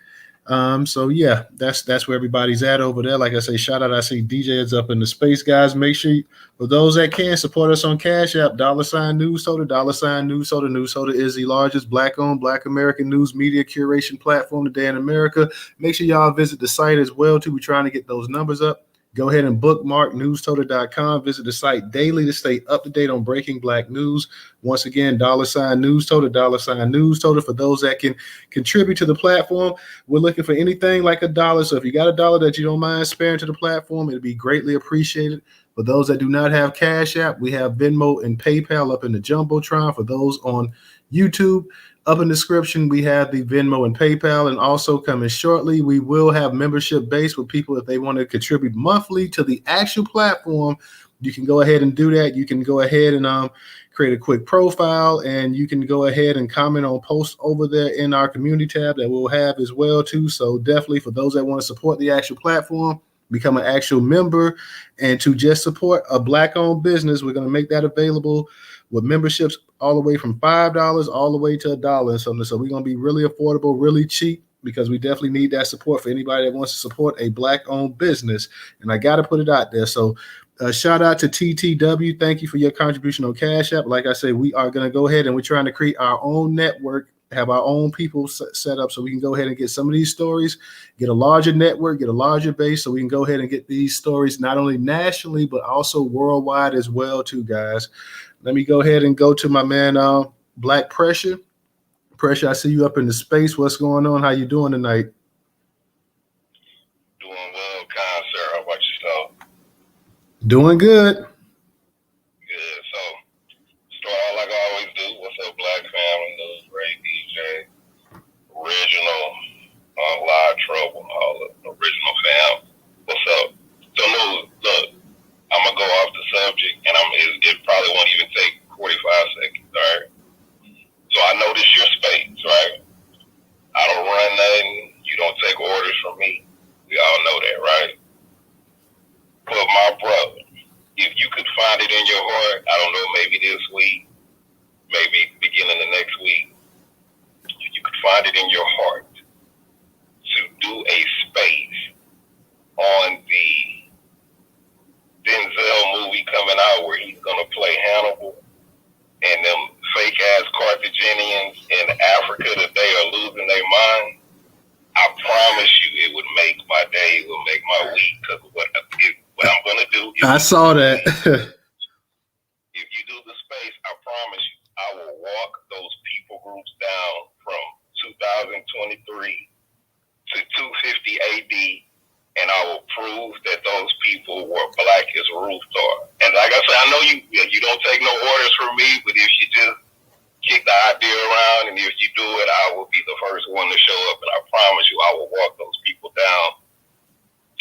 So yeah, that's where everybody's at over there. Like I say, shout out. I see DJ is up in the space, guys. Make sure for those that can support us on Cash App, $Newstoter, $Newstoter. Newstoter is the largest Black-owned, Black American news media curation platform today in America. Make sure y'all visit the site as well too. We're trying to get those numbers up. Go ahead and bookmark newstoter.com. Visit the site daily to stay up to date on breaking Black news. Once again, $Newstoter, $Newstoter. For those that can contribute to the platform, we're looking for anything like $1. So if you got $1 that you don't mind sparing to the platform, it'd be greatly appreciated. For those that do not have Cash App, we have Venmo and PayPal up in the Jumbotron. For those on YouTube, up in the description, we have the Venmo and PayPal. And also coming shortly, we will have membership base with people if they want to contribute monthly to the actual platform. You can go ahead and do that. You can go ahead and create a quick profile, and you can go ahead and comment on posts over there in our community tab that we'll have as well too. So definitely for those that want to support the actual platform, become an actual member, and to just support a Black-owned business, we're going to make that available with memberships all the way from $5 all the way to $1 and something. So we're going to be really affordable, really cheap, because we definitely need that support for anybody that wants to support a Black-owned business. And I got to put it out there. So shout out to TTW. Thank you for your contribution on Cash App. Like I said, we are going to go ahead and we're trying to create our own network, have our own people set up so we can go ahead and get some of these stories, get a larger network, get a larger base, so we can go ahead and get these stories not only nationally, but also worldwide as well too, guys. Let me go ahead and go to my man, Black Pressure. Pressure, I see you up in the space. What's going on? How you doing tonight? Doing well, kind sir. How about yourself? Doing good. Good. So, start out like I always do. What's up, Black family? News, Ray, DJ, original, live trouble, all the original fam. What's up? So, no, look, I'm gonna go off the subject, and it probably won't even take 45 seconds. All right. So I know this your space, right? I don't run nothing. You don't take orders from me. We all know that, right? But my brother, if you could find it in your heart, I don't know, maybe this week, maybe beginning of next week, if you could find it in your heart to do a space on the Denzel movie coming out where he's going to play Hannibal, and them fake ass Carthaginians in Africa today are losing their mind, I promise you it would make my day, it would make my week, because what I'm going to do is, I saw that. if you do the space, I promise you I will walk those people groups down from 2023 to 250 AD, and I will prove that those people were black as Ruth are. And like I said, I know you don't take no orders from me, but if you just kick the idea around, and if you do it, I will be the first one to show up, and I promise you I will walk those people down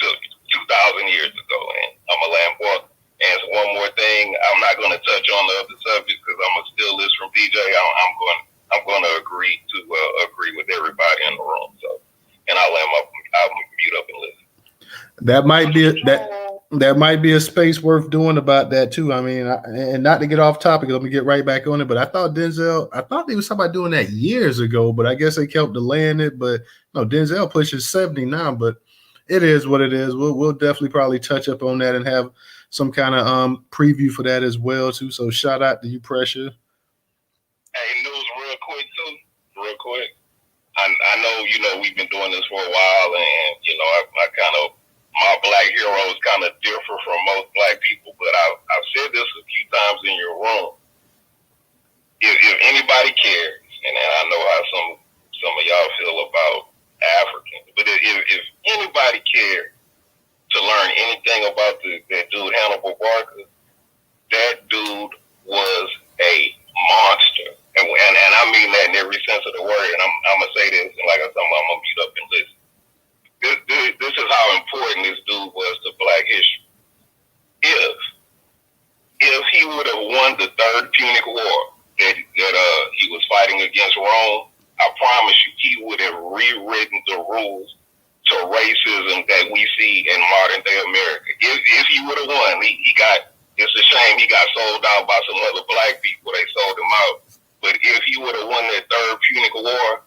to 2,000 years ago. And I'm a land walk. And one more thing, I'm not going to touch on the other subject because I'm going to steal this from DJ. I'm going to agree with everybody in the room. So, and I'll mute up and listen. That might be a space worth doing about that too. I mean, and not to get off topic, let me get right back on it. But I thought they was talking about doing that years ago, but I guess they kept delaying it. But no, Denzel pushes 70 now, but it is what it is. We'll definitely probably touch up on that and have some kind of preview for that as well too. So shout out to you, Pressure. Hey, news real quick. I know, we've been doing this for a while, and I kind of, my black heroes kind of differ from most black people, but I've said this a few times in your room. If anybody cares, and I know how some of y'all feel about Africans, but if anybody cares to learn anything about that dude Hannibal Barker, that dude was a monster, and I mean that in every sense of the word. And I'm gonna say this, and like I said, I'm gonna mute up and listen. This is how important this dude was to Black history. If he would have won the Third Punic War that he was fighting against Rome, I promise you he would have rewritten the rules to racism that we see in modern day America. If he would have won, it's a shame he got sold out by some other black people. They sold him out. But if he would have won that Third Punic War,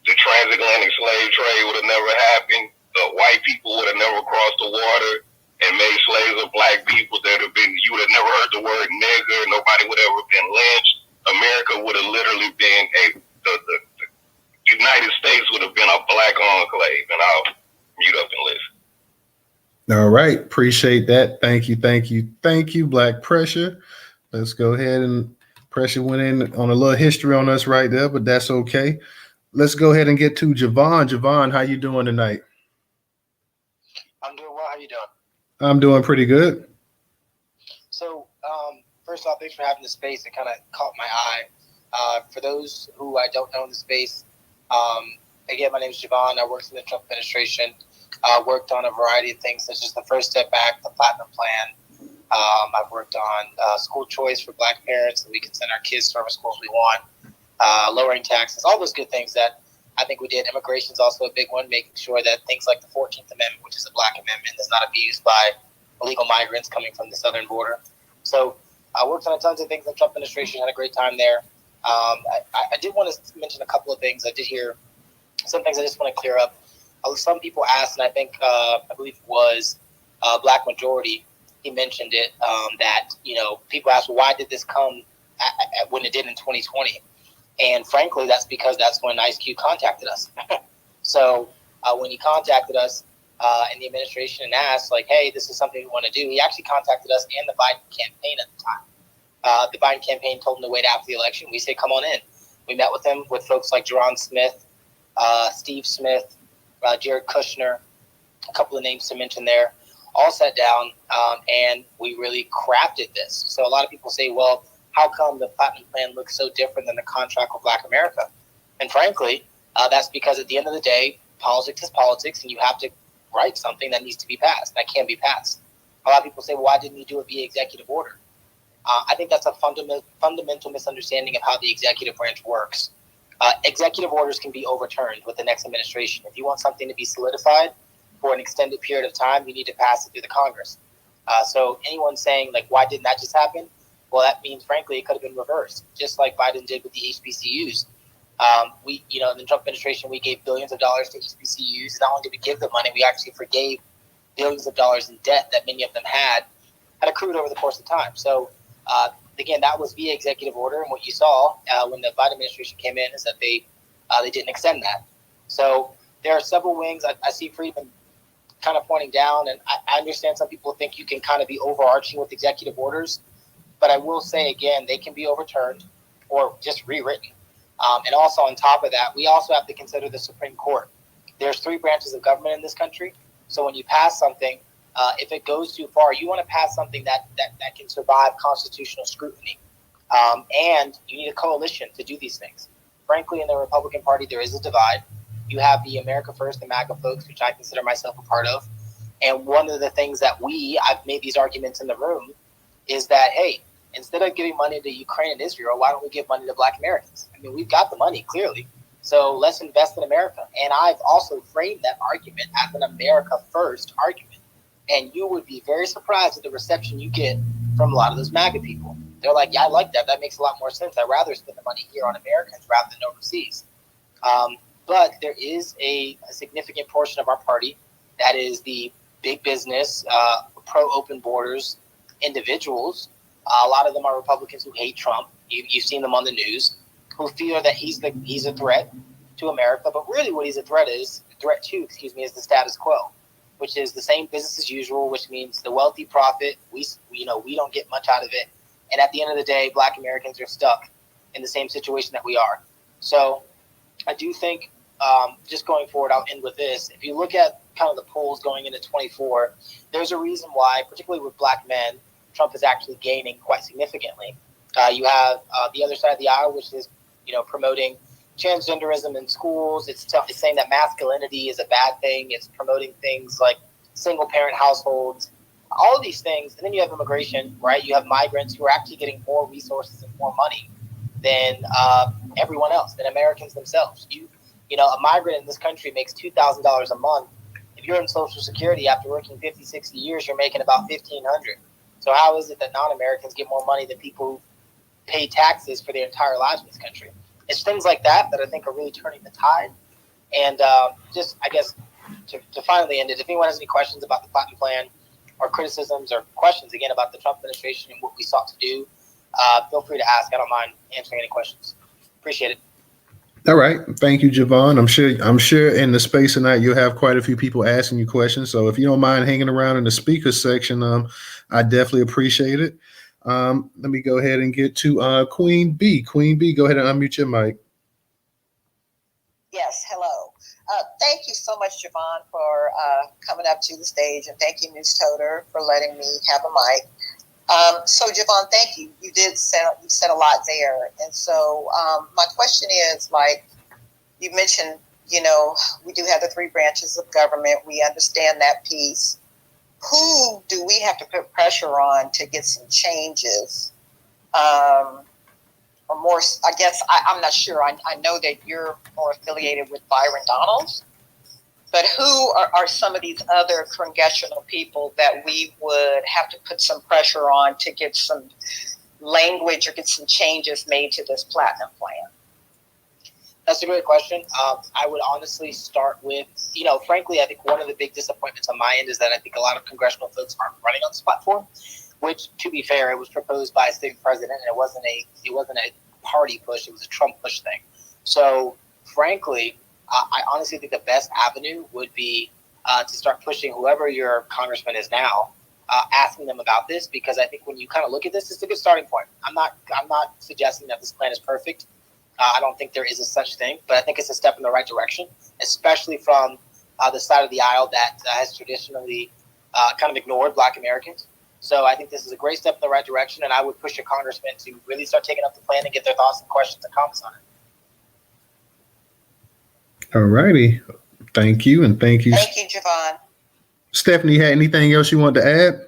the transatlantic slave trade would have never happened. The white people would have never crossed the water and made slaves of black people. You would have never heard the word nigger. Nobody would have ever been lynched. America would have literally been the United States would have been a black enclave. And I'll mute up and listen. All right. Appreciate that. Thank you, Black Pressure. Let's go ahead and Pressure went in on a little history on us right there, but that's okay. Let's go ahead and get to Javon. Javon, how you doing tonight? I'm doing well. How you doing? I'm doing pretty good. So, first off, thanks for having the space. It kind of caught my eye. For those who I don't know in the space, again, my name is Javon. I worked in the Trump administration. Worked on a variety of things such as the First Step Back, the Platinum Plan. I've worked on school choice for black parents, so we can send our kids to whatever schools we want, lowering taxes, all those good things that I think we did. Immigration is also a big one, making sure that things like the 14th Amendment, which is a black amendment, is not abused by illegal migrants coming from the southern border. So I worked on tons of things in the Trump administration, had a great time there. I did want to mention a couple of things. I did hear some things I just want to clear up. Some people asked, and I believe it was Black Majority, he mentioned it, that, people asked, well, why did this come when it did in 2020? And frankly, that's because that's when Ice Cube contacted us. So when he contacted us in the administration and asked, like, hey, this is something we want to do, he actually contacted us and the Biden campaign at the time. The Biden campaign told him to wait after the election. We said, come on in. We met with him, with folks like Jerron Smith, Steve Smith, Jared Kushner, a couple of names to mention there, all sat down, and we really crafted this. So a lot of people say, well, how come the Platinum Plan looks so different than the contract with Black America? And frankly, that's because at the end of the day, politics is politics, and you have to write something that needs to be passed, that can be passed. A lot of people say, well, why didn't you do it via executive order? I think that's a fundamental misunderstanding of how the executive branch works. Executive orders can be overturned with the next administration. If you want something to be solidified for an extended period of time, you need to pass it through the Congress. So anyone saying, like, why didn't that just happen? Well, that means, frankly, it could have been reversed, just like Biden did with the HBCUs. In the Trump administration, we gave billions of dollars to HBCUs. Not only did we give them money, we actually forgave billions of dollars in debt that many of them had accrued over the course of time. So, again, that was via executive order, and what you saw when the Biden administration came in is that they didn't extend that. So there are several wings. I see Friedman kind of pointing down, and I understand some people think you can kind of be overarching with executive orders, but I will say, again, they can be overturned or just rewritten. And also on top of that, we also have to consider the Supreme Court. There's 3 branches of government in this country, so when you pass something, if it goes too far, you want to pass something that can survive constitutional scrutiny. And you need a coalition to do these things. Frankly, in the Republican Party, there is a divide. You have the America First and MAGA folks, which I consider myself a part of. And one of the things that I've made these arguments in the room, is that, hey, instead of giving money to Ukraine and Israel, why don't we give money to Black Americans? I mean, we've got the money, clearly. So let's invest in America. And I've also framed that argument as an America First argument. And you would be very surprised at the reception you get from a lot of those MAGA people. They're like, yeah, I like that. That makes a lot more sense. I'd rather spend the money here on Americans rather than overseas. But there is a significant portion of our party that is the big business, pro-open borders individuals. A lot of them are Republicans who hate Trump. You've seen them on the news, who feel that he's a threat to America. But really what he's a threat to, is the status quo, which is the same business as usual, which means the wealthy profit. We don't get much out of it. And at the end of the day, Black Americans are stuck in the same situation that we are. So I do think, just going forward, I'll end with this. If you look at kind of the polls going into 24, there's a reason why, particularly with Black men, Trump is actually gaining quite significantly. You have the other side of the aisle, which is, promoting transgenderism in schools. It's saying that masculinity is a bad thing. It's promoting things like single-parent households, all of these things. And then you have immigration, right? You have migrants who are actually getting more resources and more money than everyone else, than Americans themselves. A migrant in this country makes $2,000 a month. If you're in Social Security after working 50, 60 years, you're making about $1,500. So how is it that non-Americans get more money than people who pay taxes for their entire lives in this country? It's things like that I think are really turning the tide. And just, I guess, to finally end it, if anyone has any questions about the Platinum Plan or criticisms or questions, again, about the Trump administration and what we sought to do, feel free to ask. I don't mind answering any questions. Appreciate it. All right. Thank you, Javon. I'm sure in the space tonight you'll have quite a few people asking you questions. So if you don't mind hanging around in the speaker section, I definitely appreciate it. Let me go ahead and get to Queen B. Queen B, go ahead and unmute your mic. Yes, hello. Thank you so much, Javon, for coming up to the stage, and thank you, Newstoter, for letting me have a mic. So, Javon, thank you. You said a lot there, and so my question is, like you mentioned, we do have the 3 branches of government. We understand that piece. Who do we have to put pressure on to get some changes? Or more, I guess, I'm not sure. I know that you're more affiliated with Byron Donalds, but who are some of these other congressional people that we would have to put some pressure on to get some language or get some changes made to this Platinum Plan? That's a great question. I would honestly start with, frankly, I think one of the big disappointments on my end is that I think a lot of congressional folks aren't running on this platform, which, to be fair, it was proposed by a sitting president, and it wasn't a party push. It was a Trump push thing. So, frankly, I honestly think the best avenue would be to start pushing whoever your congressman is now, asking them about this, because I think when you kind of look at this, it's a good starting point. I'm not suggesting that this plan is perfect. I don't think there is a such thing, but I think it's a step in the right direction, especially from the side of the aisle that has traditionally kind of ignored Black Americans. So I think this is a great step in the right direction, and I would push your congressman to really start taking up the plan and get their thoughts and questions and comments on it. All righty. Thank you, and thank you. Thank you, Javon. Stephanie, had anything else you wanted to add?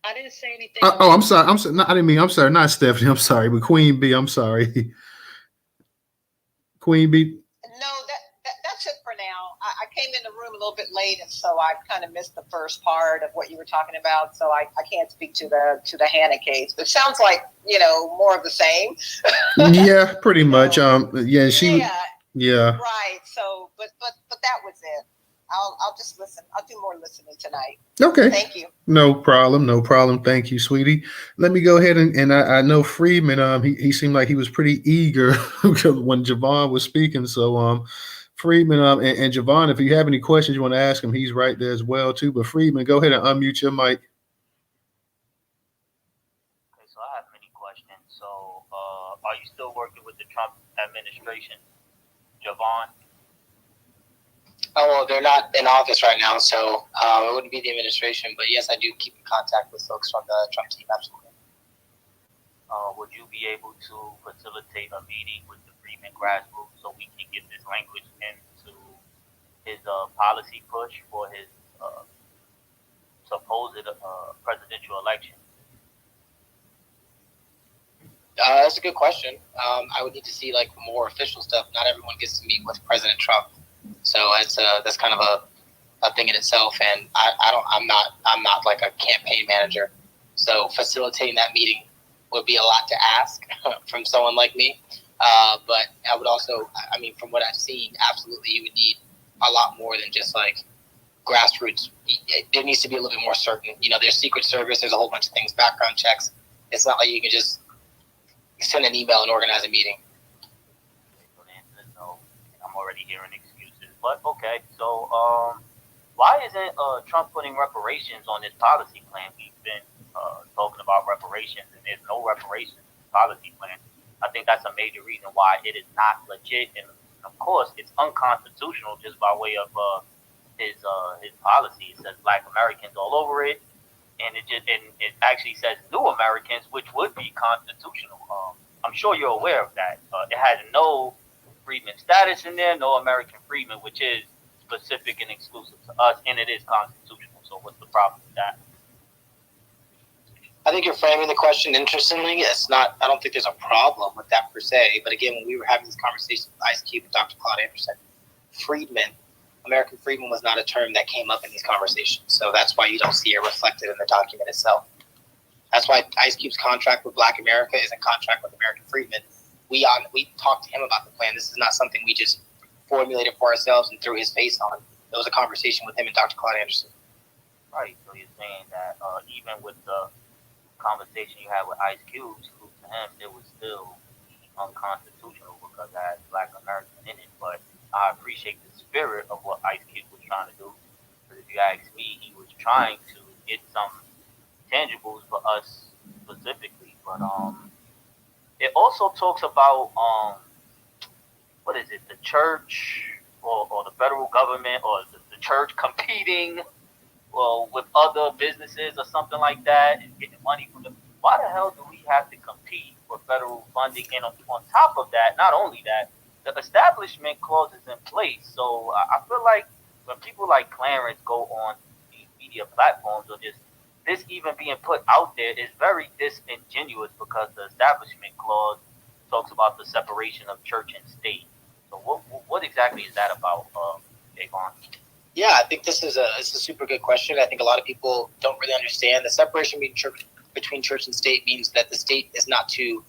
I didn't say anything. I'm sorry. I'm sorry. Not Stephanie. I'm sorry, but Queen B. I'm sorry. Queen B. No, that's it for now. I came in the room a little bit late, and so I kind of missed the first part of what you were talking about. So I can't speak to the Hannah case. But it sounds like more of the same. Yeah, pretty much. Yeah, Yeah. Right. So, but that was it. I'll just listen. I'll do more listening tonight. Okay. Thank you. No problem. Thank you, sweetie. Let me go ahead and I know Friedman, he seemed like he was pretty eager when Javon was speaking. So Friedman and Javon, if you have any questions you want to ask him, he's right there as well too. But Friedman, go ahead and unmute your mic. Okay, so I have many questions. So are you still working with the Trump administration, Javon? Oh, well, they're not in office right now, so it wouldn't be the administration. But yes, I do keep in contact with folks from the Trump team, absolutely. Would you be able to facilitate a meeting with the Freeman grassroots so we can get this language into his policy push for his supposed presidential election? That's a good question. I would need to see more official stuff. Not everyone gets to meet with President Trump. So that's kind of a thing in itself, and I'm not like a campaign manager, so facilitating that meeting would be a lot to ask from someone like me. But I would also, from what I've seen, absolutely you would need a lot more than just grassroots. There needs to be a little bit more certain. There's Secret Service, there's a whole bunch of things, background checks. It's not like you can just send an email and organize a meeting. So the answer is no. I'm already hearing excuses. But okay, so why isn't Trump putting reparations on his policy plan? We've been talking about reparations, and there's no reparations in the policy plan. I think that's a major reason why it is not legit, and of course, it's unconstitutional just by way of his policy. It says Black Americans all over it, and it actually says New Americans, which would be constitutional. I'm sure you're aware of that. It has no freedman status in there, no American freedman, which is specific and exclusive to us, and it is constitutional. So what's the problem with that? I think you're framing the question interestingly. I don't think there's a problem with that per se. But again, when we were having this conversation with Ice Cube and Dr. Claude Anderson, American freedman was not a term that came up in these conversations. So that's why you don't see it reflected in the document itself. That's why Ice Cube's contract with Black America is a contract with American freedmen. We talked to him about the plan. This is not something we just formulated for ourselves and threw his face on. It was a conversation with him and Dr. Claude Anderson. Right. So you're saying that even with the conversation you had with Ice Cube, to him it was still unconstitutional because it had Black Americans in it. But I appreciate the spirit of what Ice Cube was trying to do. Because if you ask me, he was trying to get some tangibles for us specifically. But it also talks about what is it, the church or the federal government or the church competing with other businesses or something like that and getting money from them. Why the hell do we have to compete for federal funding? And on top of that, not only that, the establishment clause is in place. So I feel like when people like Clarence go on these media platforms or just this even being put out there is very disingenuous because the establishment clause talks about the separation of church and state. So what exactly is that about, Javon? Yeah, I think this is a super good question. I think a lot of people don't really understand the separation between church and state means that the state is not to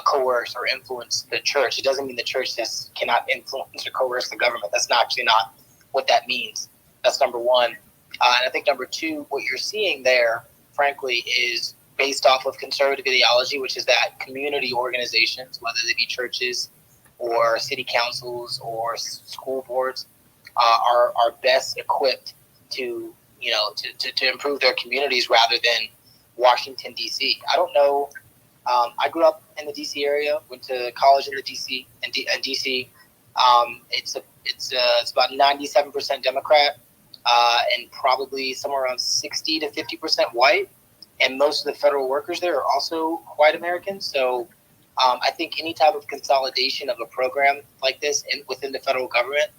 coerce or influence the church. It doesn't mean the church cannot influence or coerce the government. That's actually not what that means. That's number one. And I think number two, what you're seeing there, frankly, is based off of conservative ideology, which is that community organizations, whether they be churches or city councils or school boards, are best equipped to improve their communities rather than Washington, D.C. I don't know. I grew up in the D.C. area, went to college in the D.C. and D.C. It's about 97% Democrat and probably somewhere around 60 to 50% white. And most of the federal workers there are also white Americans. So I think any type of consolidation of a program like this within the federal government,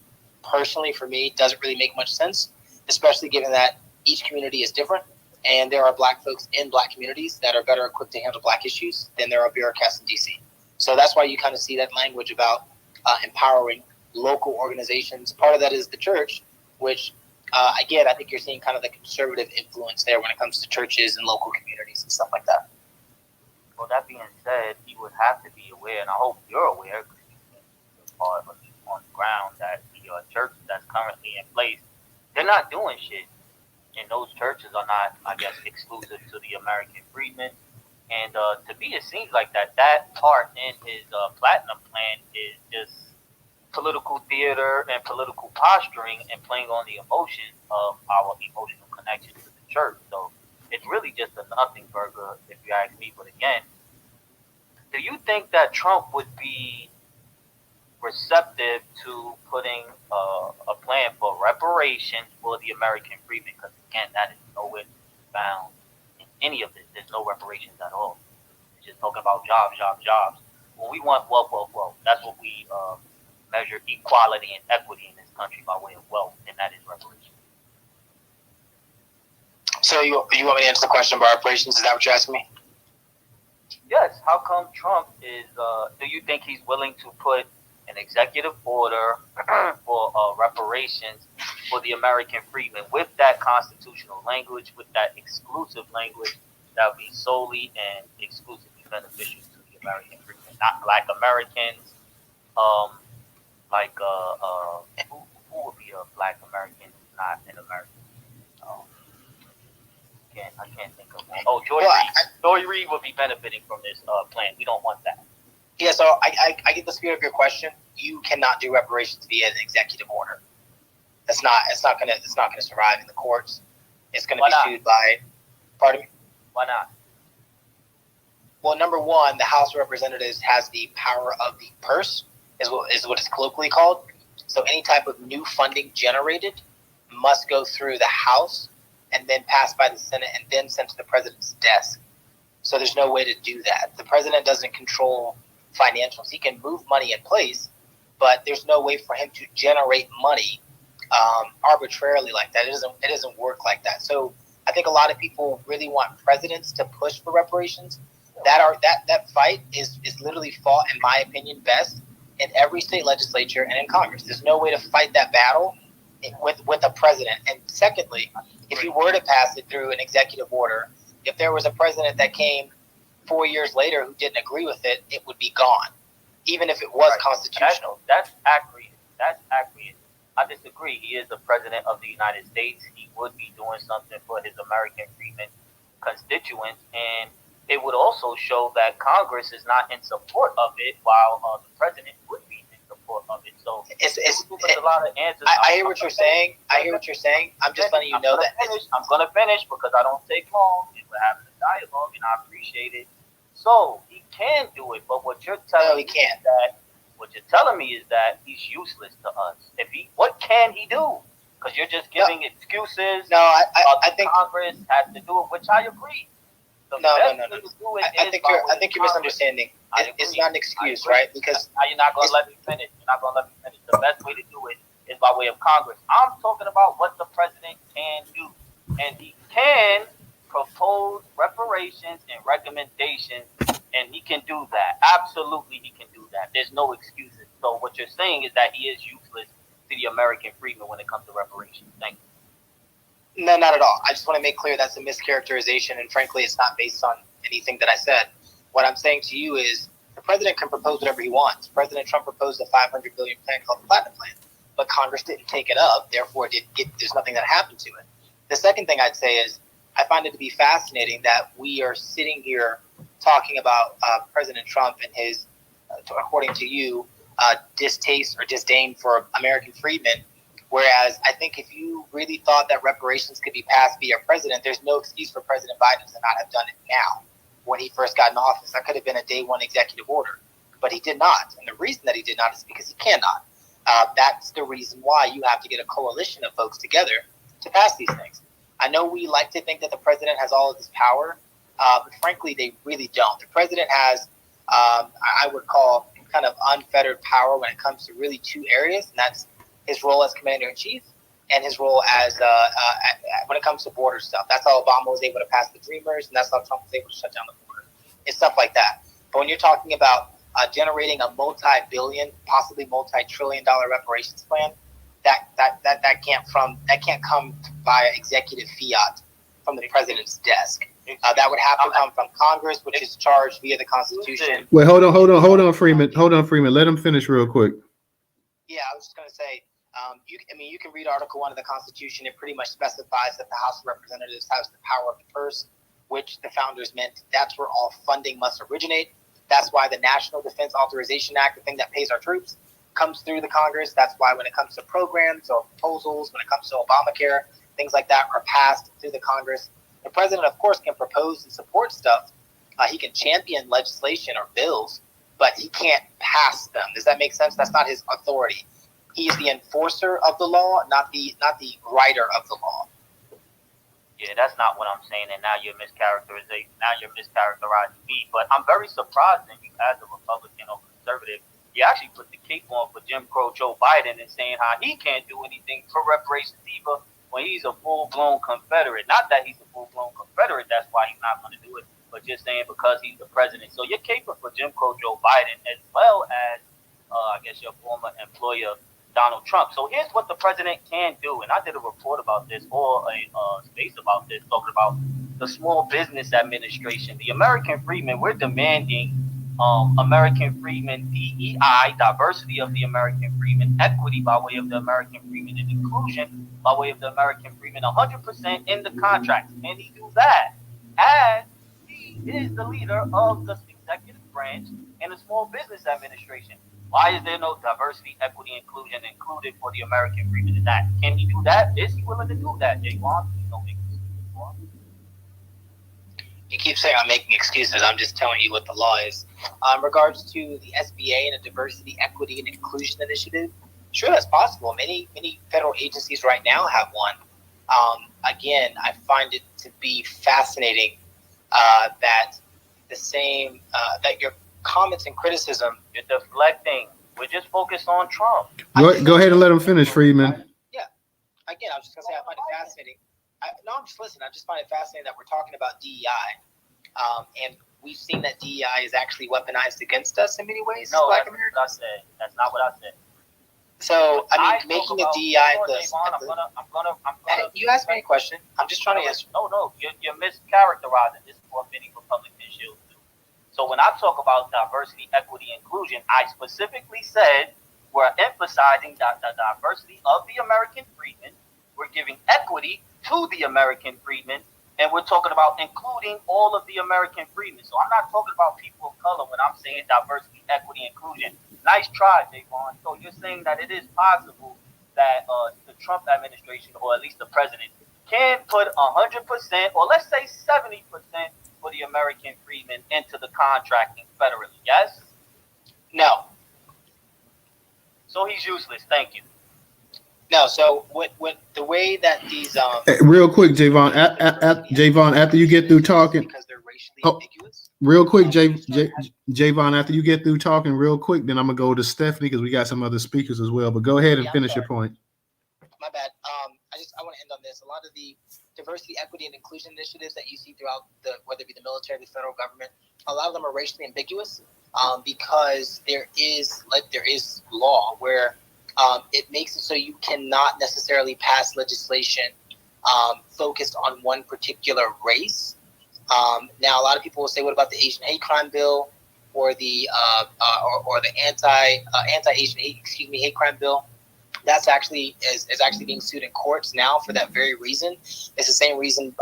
personally for me, doesn't really make much sense, especially given that each community is different. And there are Black folks in Black communities that are better equipped to handle Black issues than there are bureaucrats in D.C. So that's why you kind of see that language about empowering local organizations. Part of that is the church, which, again, I think you're seeing kind of the conservative influence there when it comes to churches and local communities and stuff like that. Well, that being said, you would have to be aware, and I hope you're aware, because you're part of on the ground, that the church that's currently in place, they're not doing shit. And those churches are not, I guess, exclusive to the American freedmen. And to me, it seems like that part in his platinum plan is just political theater and political posturing and playing on the emotions of our emotional connection to the church. So it's really just a nothing burger, if you ask me. But again, do you think that Trump would be receptive to putting a plan for reparations for the American freedmen? Because again, that is nowhere found in any of this. There's no reparations at all. It's just talking about jobs. When we want wealth, that's what we measure equality and equity in this country by way of wealth, and that is reparations. So you want me to answer the question about reparations? Is that what you're asking me? Yes. How come Trump is? Do you think he's willing to put an executive order for reparations for the American freedmen with that constitutional language, with that exclusive language that would be solely and exclusively beneficial to the American freedmen, not Black Americans? Who would be a Black American who's not an American? I can't think of one. Oh, Joy Reid. Joy Reid would be benefiting from this plan. We don't want that. Yeah, so I get the spirit of your question. You cannot do reparations via an executive order. It's not gonna survive in the courts. It's gonna be sued by. Pardon me. Why not? Well, number one, the House of Representatives has the power of the purse, is what it's colloquially called. So any type of new funding generated must go through the House and then pass by the Senate and then sent to the president's desk. So there's no way to do that. The president doesn't control financials. He can move money in place, but there's no way for him to generate money arbitrarily like that. It doesn't work like that. So I think a lot of people really want presidents to push for reparations. That fight is literally fought, in my opinion, best in every state legislature and in Congress. There's no way to fight that battle with a president. And secondly, if you were to pass it through an executive order, if there was a president that came 4 years later who didn't agree with it, it would be gone, even if it was constitutional. That's That's accurate. I disagree. He is the president of the United States. He would be doing something for his American freedmen constituents, and it would also show that Congress is not in support of it, while the president would be in support of it. So it's a lot of answers. I hear what you're saying. I hear what you're saying. I'm just letting you know that I'm going to finish because I don't take long, and we're having a dialogue, and I appreciate it. So he can do it, but what you're telling me is that he's useless to us. What can he do? Because you're just giving excuses. No, I think Congress has to do it, which I agree. No. I think you're misunderstanding. It's not an excuse, right? Because now you're not going to let me finish. The best way to do it is by way of Congress. I'm talking about what the president can do, and he can propose reparations and recommendations, and he can do that. Absolutely, he can do that. There's no excuses. So what you're saying is that he is useless to the American freedmen when it comes to reparations. Thank you. No, not at all. I just want to make clear that's a mischaracterization, and frankly, it's not based on anything that I said. What I'm saying to you is the president can propose whatever he wants. President Trump proposed a $500 billion plan called the Platinum Plan, but Congress didn't take it up. Therefore, there's nothing that happened to it. The second thing I'd say is I find it to be fascinating that we are sitting here talking about President Trump and his, according to you, distaste or disdain for American freedmen. Whereas I think if you really thought that reparations could be passed via president, there's no excuse for President Biden to not have done it now when he first got in office. That could have been a day one executive order, but he did not. And the reason that he did not is because he cannot. That's the reason why you have to get a coalition of folks together to pass these things. I know we like to think that the president has all of this power, but frankly, they really don't. The president has, I would call, kind of unfettered power when it comes to really two areas, and that's his role as commander-in-chief and his role as when it comes to border stuff. That's how Obama was able to pass the Dreamers, and that's how Trump was able to shut down the border. It's stuff like that. But when you're talking about generating a multi-billion, possibly multi-trillion-dollar reparations plan, that can't come via executive fiat from the president's desk. That would have to come from Congress, which is charged via the Constitution. Wait, hold on, Freeman. Let him finish real quick. Yeah, I was just going to say, you can read Article 1 of the Constitution. It pretty much specifies that the House of Representatives has the power of the purse, which the founders meant that's where all funding must originate. That's why the National Defense Authorization Act, the thing that pays our troops, comes through the Congress. That's why when it comes to programs or proposals, when it comes to Obamacare, things like that are passed through the Congress. The president, of course, can propose and support stuff. He can champion legislation or bills, but he can't pass them. Does that make sense? That's not his authority. He's the enforcer of the law, not the writer of the law. Yeah, that's not what I'm saying, and now you're mischaracterizing. Now you're mischaracterizing me. But I'm very surprised that you, as a Republican or conservative, you actually put the cape on for Jim Crow Joe Biden and saying how he can't do anything for reparations either when he's a full-blown Confederate. Not that he's a full-blown Confederate, that's why he's not going to do it, but just saying because he's the president. So you're caping for Jim Crow Joe Biden as well as, I guess, your former employer, Donald Trump. So here's what the president can do, and I did a report about this or a space about this, talking about the Small Business Administration. The American Freedmen, we're demanding American Freedmen DEI, diversity of the American Freedmen, equity by way of the American Freedmen, and inclusion by way of the American Freedmen, 100% in the contracts. Can he do that? As he is the leader of the executive branch and the Small Business Administration. Why is there no diversity, equity, inclusion included for the American Freedmen in that? Can he do that? Is he willing to do that, Jay Wan? You keep saying I'm making excuses. I'm just telling you what the law is. In regards to the SBA and a diversity, equity, and inclusion initiative, sure, that's possible. Many federal agencies right now have one. Again, I find it to be fascinating that that your comments and criticism, you're deflecting. We're just focused on Trump. Go ahead and let him finish, Friedman. Yeah. Again, I was just going to say I find it fascinating. I'm just listening. I just find it fascinating that we're talking about DEI. And we've seen that DEI is actually weaponized against us in many ways. No, that's not what I said. That's not what I said. So, making a DEI you asked me a question. I'm just trying to answer. No, you're mischaracterizing. This is what many Republican shields do. So when I talk about diversity, equity, inclusion, I specifically said We're emphasizing the diversity of the American freedmen. We're giving equity to the American freedmen, and we're talking about including all of the American freedmen. So I'm not talking about people of color when I'm saying diversity, equity, inclusion. Nice try, Javon. So you're saying that it is possible that the Trump administration, or at least the president, can put 100%, or let's say 70% for the American freedmen into the contracting federally. Yes? No. So he's useless. Thank you. No, so what the way that these Hey, real quick, Javon, Javon, after you get through talking, because they're racially oh, ambiguous. real quick, Javon, after you get through talking real quick, then I'm gonna go to Stephanie because we got some other speakers as well. But go ahead and finish your point. My bad. I want to end on this. A lot of the diversity, equity, and inclusion initiatives that you see throughout whether it be the military, the federal government, a lot of them are racially ambiguous because there is law where it makes it so you cannot necessarily pass legislation focused on one particular race. Now, a lot of people will say, "What about the Asian hate crime bill, or the anti-Asian hate crime bill?" That's actually is actually being sued in courts now for that very reason. It's the same reason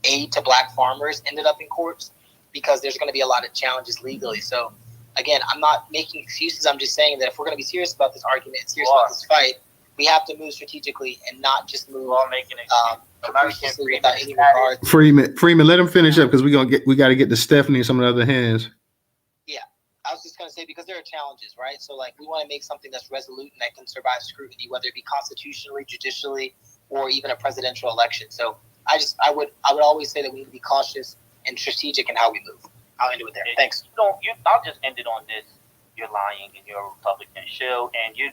aid to black farmers ended up in courts, because there's going to be a lot of challenges legally. So again, I'm not making excuses. I'm just saying that if we're going to be serious about this argument and serious about this fight, we have to move strategically and not just move capriciously without any regard. Freeman, let him finish up because we got to get to Stephanie and some of the other hands. Yeah, I was just going to say, because there are challenges, right? So like, we want to make something that's resolute and that can survive scrutiny, whether it be constitutionally, judicially, or even a presidential election. So I would always say that we need to be cautious and strategic in how we move. I'll end it with that. Thanks. I'll just end it on this. You're lying and you're a Republican shill, and you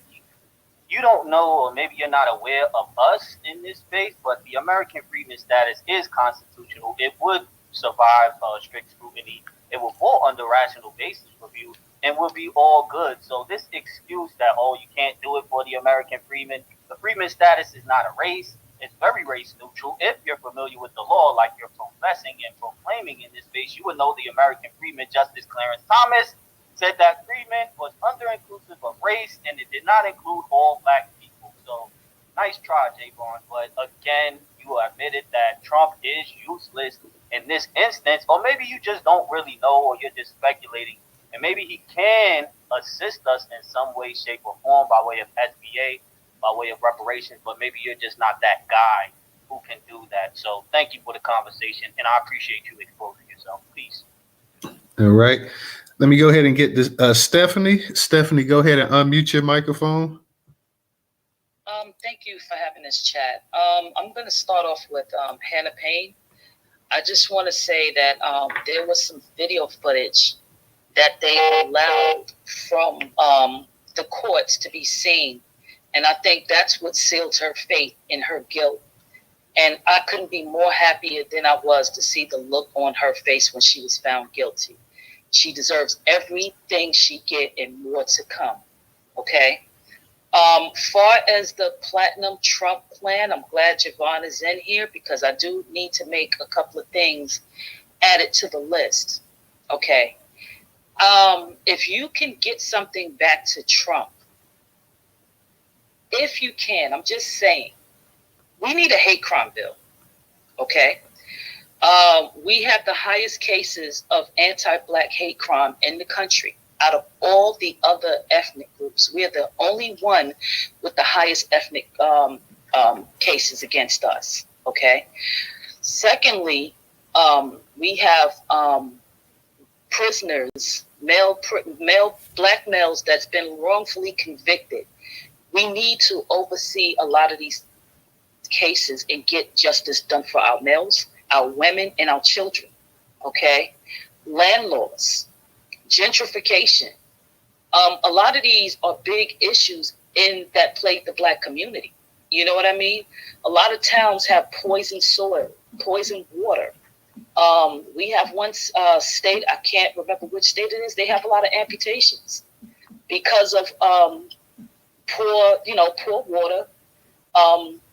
don't know, or maybe you're not aware of us in this space, but the American freedman status is constitutional. It would survive strict scrutiny. It will fall under rational basis review and will be all good. So this excuse that, you can't do it for the American freedman, the freedman status is not a race. It's very race neutral. If you're familiar with the law, like you're professing and proclaiming in this space, you would know the American freedman, Justice Clarence Thomas, said that freedmen was under-inclusive of race, and it did not include all black people. So, nice try, Javon. But again, you admitted that Trump is useless in this instance, or maybe you just don't really know, or you're just speculating. And maybe he can assist us in some way, shape, or form by way of SBA, by way of reparations, but maybe you're just not that guy who can do that. So thank you for the conversation, and I appreciate you exposing yourself. Peace. All right. Let me go ahead and get this. Stephanie, go ahead and unmute your microphone. Thank you for having this chat. I'm going to start off with Hannah Payne. I just want to say that there was some video footage that they allowed from the courts to be seen. And I think that's what sealed her fate in her guilt. And I couldn't be more happier than I was to see the look on her face when she was found guilty. She deserves everything she get and more to come. Okay? Far as the Platinum Trump plan, I'm glad Javon is in here because I do need to make a couple of things added to the list. Okay? If you can get something back to Trump, if you can, I'm just saying, we need a hate crime bill, okay? We have the highest cases of anti-black hate crime in the country. Out of all the other ethnic groups, we are the only one with the highest ethnic cases against us, okay? Secondly, we have prisoners, male black males that's been wrongfully convicted. We need to oversee a lot of these cases and get justice done for our males, our women, and our children, okay? Land laws, gentrification. A lot of these are big issues that plague the black community. You know what I mean? A lot of towns have poisoned soil, poisoned water. We have one state, I can't remember which state it is, they have a lot of amputations because of poor water,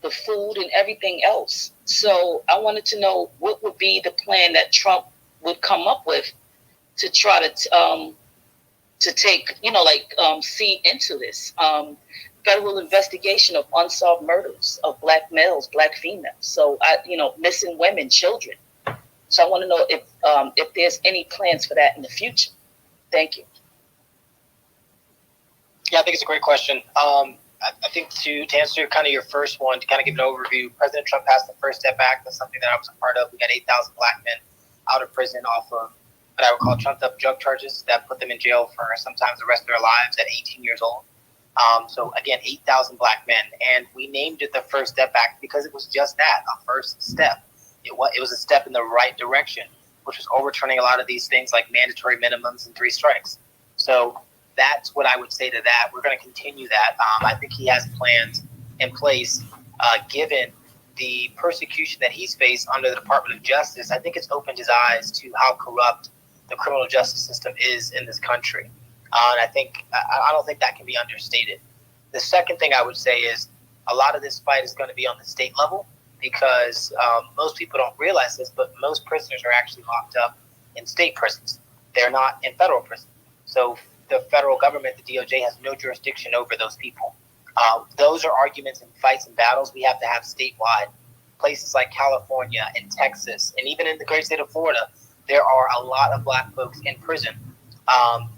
the food and everything else. So I wanted to know what would be the plan that Trump would come up with to try to to take, see into this. Federal investigation of unsolved murders of Black males, Black females. So, missing women, children. So I want to know if there's any plans for that in the future. Thank you. Yeah, I think it's a great question. I think to answer kind of your first one, to kind of give an overview, President Trump passed the First Step Act. That's something that I was a part of. We got 8,000 Black men out of prison off of what I would call trumped up drug charges that put them in jail for sometimes the rest of their lives at 18 years old. So again, 8,000 Black men. And we named it the First Step Act because it was just that, a first step. It was a step in the right direction, which was overturning a lot of these things like mandatory minimums and 3 strikes. So that's what I would say to that. We're going to continue that. I think he has plans in place, given the persecution that he's faced under the Department of Justice. I think it's opened his eyes to how corrupt the criminal justice system is in this country. And I don't think that can be understated. The second thing I would say is a lot of this fight is going to be on the state level because most people don't realize this, but most prisoners are actually locked up in state prisons. They're not in federal prison. So the federal government, the DOJ, has no jurisdiction over those people. Those are arguments and fights and battles we have to have statewide. Places like California and Texas, and even in the great state of Florida, there are a lot of Black folks in prison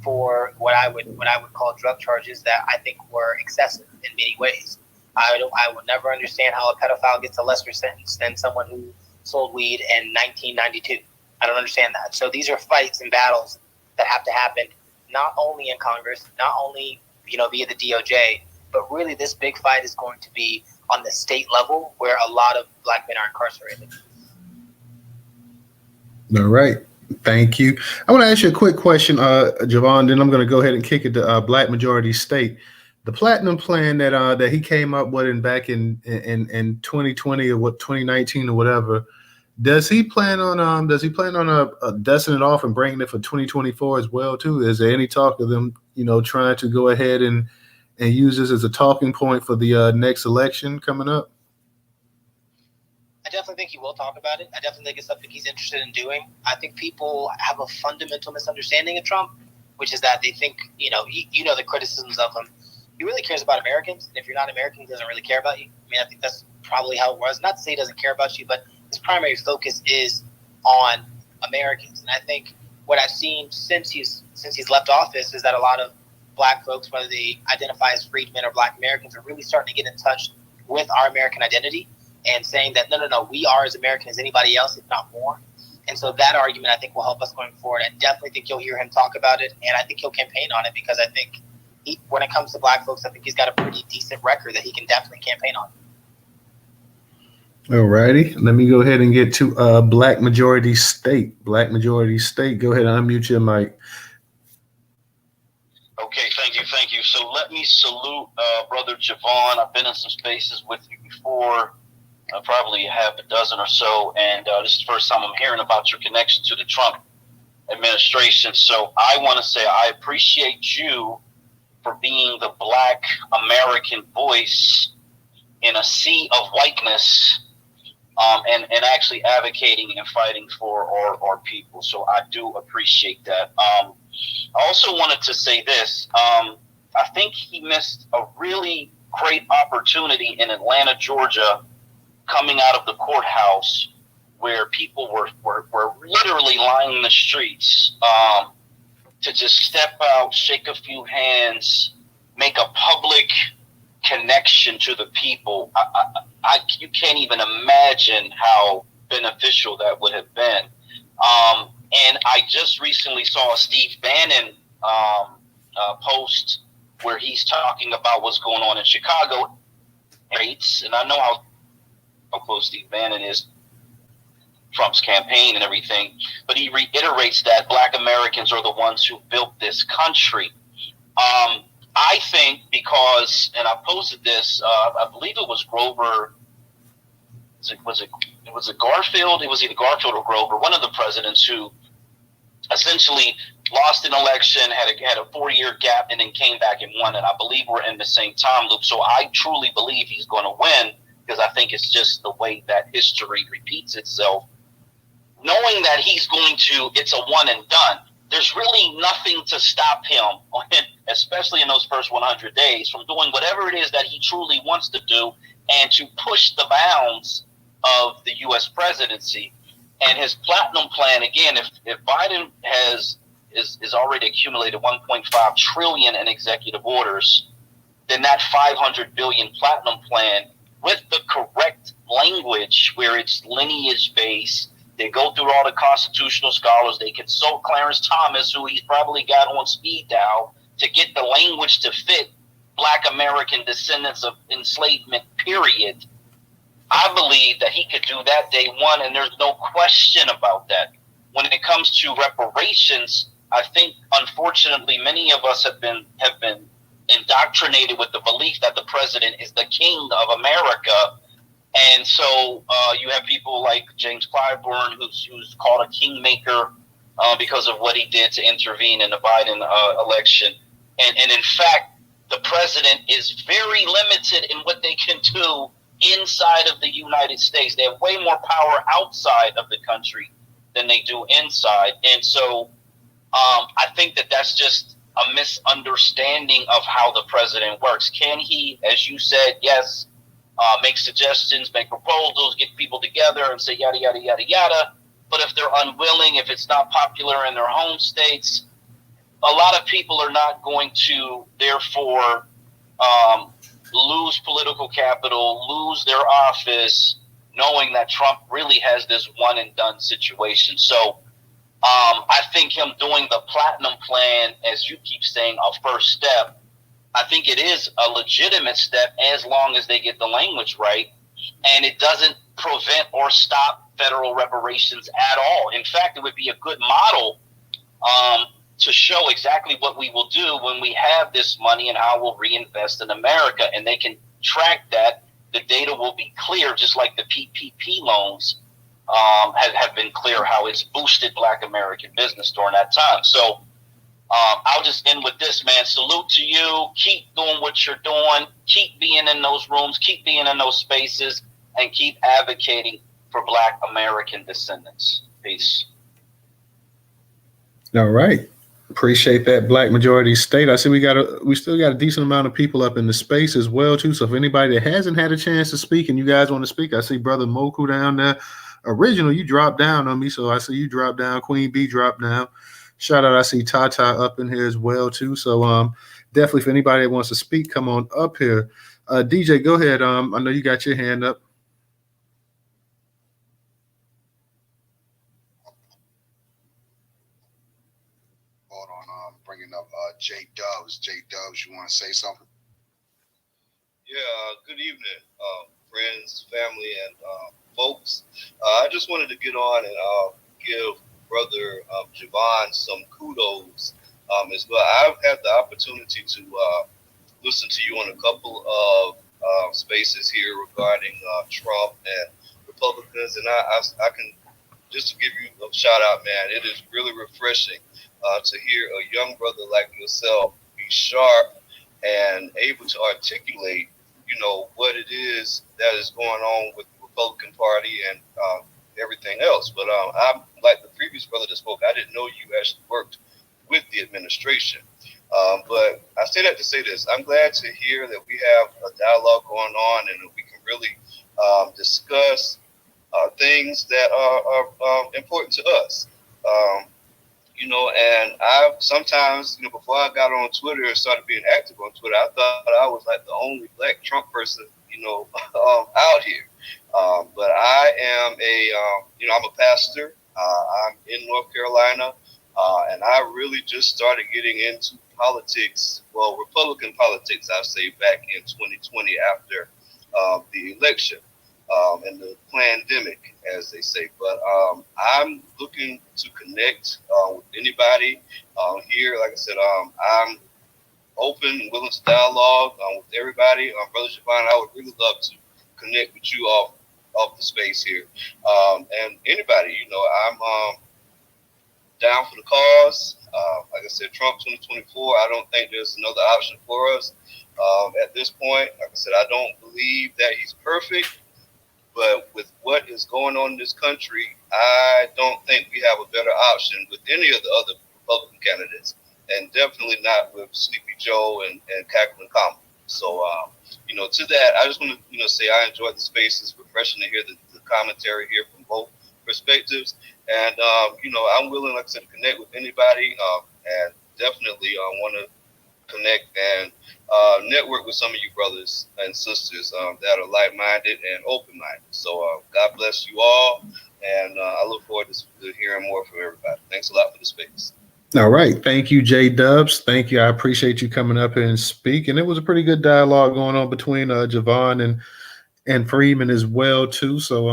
for what I would call drug charges that I think were excessive in many ways. I would never understand how a pedophile gets a lesser sentence than someone who sold weed in 1992. I don't understand that. So these are fights and battles that have to happen not only in Congress, not only via the DOJ, but really this big fight is going to be on the state level where a lot of Black men are incarcerated. All right. Thank you. I want to ask you a quick question, Javon, then I'm going to go ahead and kick it to Black Majority State. The Platinum Plan that he came up with back in 2020 or 2019 or whatever, does he plan on dusting it off and bringing it for 2024 as well too? Is there any talk of them trying to go ahead and use this as a talking point for the next election coming up? I definitely think he will talk about it. I definitely think it's something he's interested in doing. I think people have a fundamental misunderstanding of Trump, which is that they think, the criticisms of him. He really cares about Americans. And if you're not American, he doesn't really care about you. I mean, I think that's probably how it was. Not to say he doesn't care about you, but his primary focus is on Americans. And I think what I've seen since he's left office is that a lot of Black folks, whether they identify as freedmen or Black Americans, are really starting to get in touch with our American identity and saying that, no, we are as American as anybody else, if not more. And so that argument, I think, will help us going forward. I definitely think you'll hear him talk about it, and I think he'll campaign on it because I think when it comes to Black folks, I think he's got a pretty decent record that he can definitely campaign on. All righty. Let me go ahead and get to Black Majority State. Black Majority State, go ahead and unmute your mic. Okay, thank you. So let me salute Brother Javon. I've been in some spaces with you before. Probably half a dozen or so, and this is the first time I'm hearing about your connection to the Trump administration. So I want to say I appreciate you for being the Black American voice in a sea of whiteness, and actually advocating and fighting for our people. So I do appreciate that. I also wanted to say this. I think he missed a really great opportunity in Atlanta, Georgia, coming out of the courthouse where people were literally lining the streets to just step out, shake a few hands, make a public connection to the people. You can't even imagine how beneficial that would have been. And I just recently saw a Steve Bannon post where he's talking about what's going on in Chicago. And I know how close Steve Bannon is Trump's campaign and everything, but he reiterates that Black Americans are the ones who built this country. I think because, and I posted this, I believe it was Grover. Was it Garfield? It was either Garfield or Grover, one of the presidents who essentially lost an election, had a 4-year gap, and then came back and won it. I believe we're in the same time loop. So I truly believe he's going to win, because I think it's just the way that history repeats itself. Knowing that he's going to, it's a one and done. there's really nothing to stop him, especially in those first 100 days, from doing whatever it is that he truly wants to do and to push the bounds of the U.S. presidency. And his platinum plan, again, if Biden is already accumulated 1.5 trillion in executive orders, then that 500 billion platinum plan, with the correct language where it's lineage based, they go through all the constitutional scholars, they consult Clarence Thomas, who he's probably got on speed dial, to get the language to fit Black American descendants of enslavement, period. I believe that he could do that day one, and there's no question about that. When it comes to reparations, I think, unfortunately, many of us have been indoctrinated with the belief that the president is the king of America. And so you have people like James Clyburn, who's called a kingmaker because of what he did to intervene in the Biden election. And in fact, the president is very limited in what they can do inside of the United States. They have way more power outside of the country than they do inside. And so I think that that's just a misunderstanding of how the president works. Can he, as you said, yes, make suggestions, make proposals, get people together and say yada, yada, yada, yada. But if they're unwilling, if it's not popular in their home states, a lot of people are not going to, therefore, lose political capital, lose their office, knowing that Trump really has this one and done situation. So I think him doing the platinum plan, as you keep saying, a first step, I think it is a legitimate step as long as they get the language right. And it doesn't prevent or stop federal reparations at all. In fact, it would be a good model to show exactly what we will do when we have this money and how we'll reinvest in America. And they can track that. The data will be clear, just like the PPP loans have been clear, how it's boosted Black American business during that time. So I'll just end with this, man. Salute to you. Keep doing what you're doing. Keep being in those rooms. Keep being in those spaces. And keep advocating for Black American descendants. Peace. All right. Appreciate that, Black majority state. I see we still got a decent amount of people up in the space as well too. So if anybody that hasn't had a chance to speak and you guys want to speak, I see Brother Moku down there. Original, you dropped down on me, so I see you drop down. Queen B dropped down. Shout out, I see Tata up in here as well too. So definitely, if anybody that wants to speak, come on up here. DJ, go ahead. I know you got your hand up. Hold on, bringing up J Dubs. J Dubs, you want to say something? Yeah, good evening, friends, family, and folks. I just wanted to get on and give Brother Javon some kudos as well. I've had the opportunity to listen to you on a couple of spaces here regarding Trump and Republicans, and I can just to give you a shout out, man. It is really refreshing to hear a young brother like yourself be sharp and able to articulate, what it is that is going on with the Republican Party and everything else. But I'm like the previous brother that spoke. I didn't know you actually worked with the administration. But I say that to say this. I'm glad to hear that we have a dialogue going on and that we can really discuss things that are important to us. And I sometimes, before I got on Twitter and started being active on Twitter, I thought I was like the only Black Trump person, out here. But I am I'm a pastor. I'm in North Carolina, and I really just started getting into politics, well, Republican politics, I say, back in 2020 after the election and the pandemic, as they say. But I'm looking to connect with anybody here. Like I said, I'm open and willing to dialogue with everybody. Brother Javon, I would really love to connect with you off the space here. And anybody, I'm down for the cause. Like I said, Trump 2024, I don't think there's another option for us at this point. Like I said, I don't believe that he's perfect, but with what is going on in this country, I don't think we have a better option with any of the other Republican candidates, and definitely not with Sleepy Joe and Cackling Common. So, to that, I just want to, say I enjoyed the space. It's refreshing to hear the commentary here from both perspectives. And, I'm willing, like I said, to connect with anybody, and definitely want to connect and network with some of you brothers and sisters that are like-minded and open-minded. So God bless you all, and I look forward to hearing more from everybody. Thanks a lot for the space. All right. Thank you, J Dubs. Thank you. I appreciate you coming up and speaking. It was a pretty good dialogue going on between Javon and Freeman as well too. So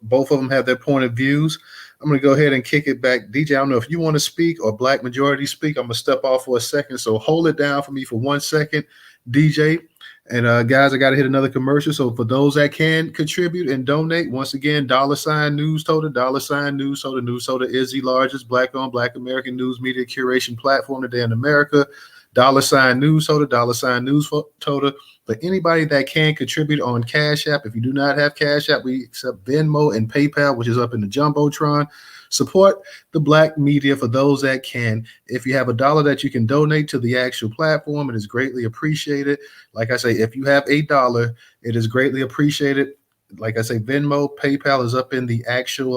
both of them have their point of views. I'm going to go ahead and kick it back. DJ, I don't know if you want to speak or Black Majority speak. I'm going to step off for a second. So hold it down for me for 1 second, DJ. And guys, I got to hit another commercial. So for those that can contribute and donate, once again, $Newstoter, $Newstoter. Newstoter is the largest Black-owned Black American news media curation platform today in America. $Newstoter, Newstoter. For anybody that can contribute on Cash App, if you do not have Cash App, we accept Venmo and PayPal, which is up in the Jumbotron. Support the Black media for those that can. If you have $1 that you can donate to the actual platform, it is greatly appreciated. Like I say, if you have $1, it is greatly appreciated. Like I say, Venmo, PayPal is up in the actual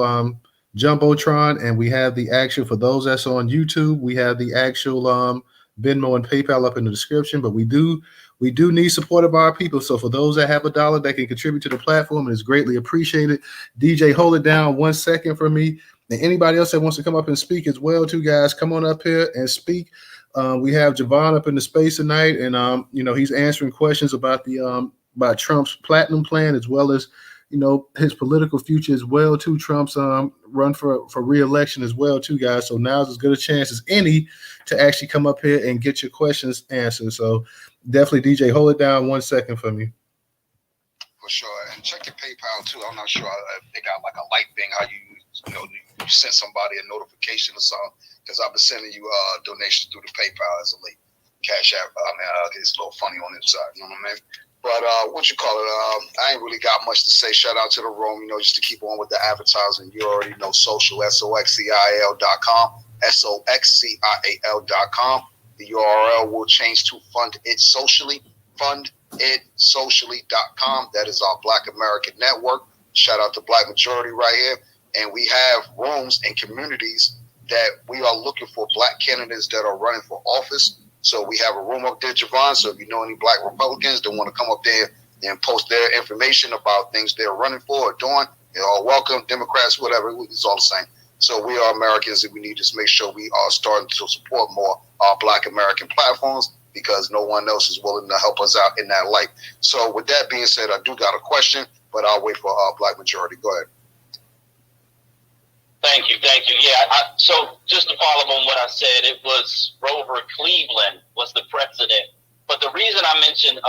Jumbotron, and we have the actual, for those that's on YouTube, we have the actual Venmo and PayPal up in the description. But we do need support of our people. So for those that have $1 that can contribute to the platform, it is greatly appreciated. DJ, hold it down 1 second for me. And anybody else that wants to come up and speak as well, too, guys, come on up here and speak. We have Javon up in the space tonight, and he's answering questions about about Trump's platinum plan, as well as his political future as well too. Trump's run for re-election as well too, guys. So now's as good a chance as any to actually come up here and get your questions answered. So definitely, DJ, hold it down 1 second for me. For sure, and check your PayPal too. I'm not sure if they got like a light thing, how you send somebody a notification or something, because I've been sending you donations through the PayPal as a late Cash App. It's a little funny on the inside, you know what I mean? But I ain't really got much to say. Shout out to the room, just to keep on with the advertising. You already know social, soxcial.com, soxcial.com. The URL will change to Fund It Socially, funditsocially.com. That is our Black American network. Shout out to Black Majority right here. And we have rooms and communities that we are looking for Black candidates that are running for office. So we have a room up there, Javon. So if you know any Black Republicans that want to come up there and post their information about things they're running for or doing, you're all welcome. Democrats, whatever, it's all the same. So we are Americans, and we need to make sure we are starting to support more our Black American platforms, because no one else is willing to help us out in that light. So with that being said, I do got a question, but I'll wait for our Black Majority. Go ahead. Thank you. Yeah, so just to follow up on what I said, it was Grover Cleveland was the president. But the reason I mentioned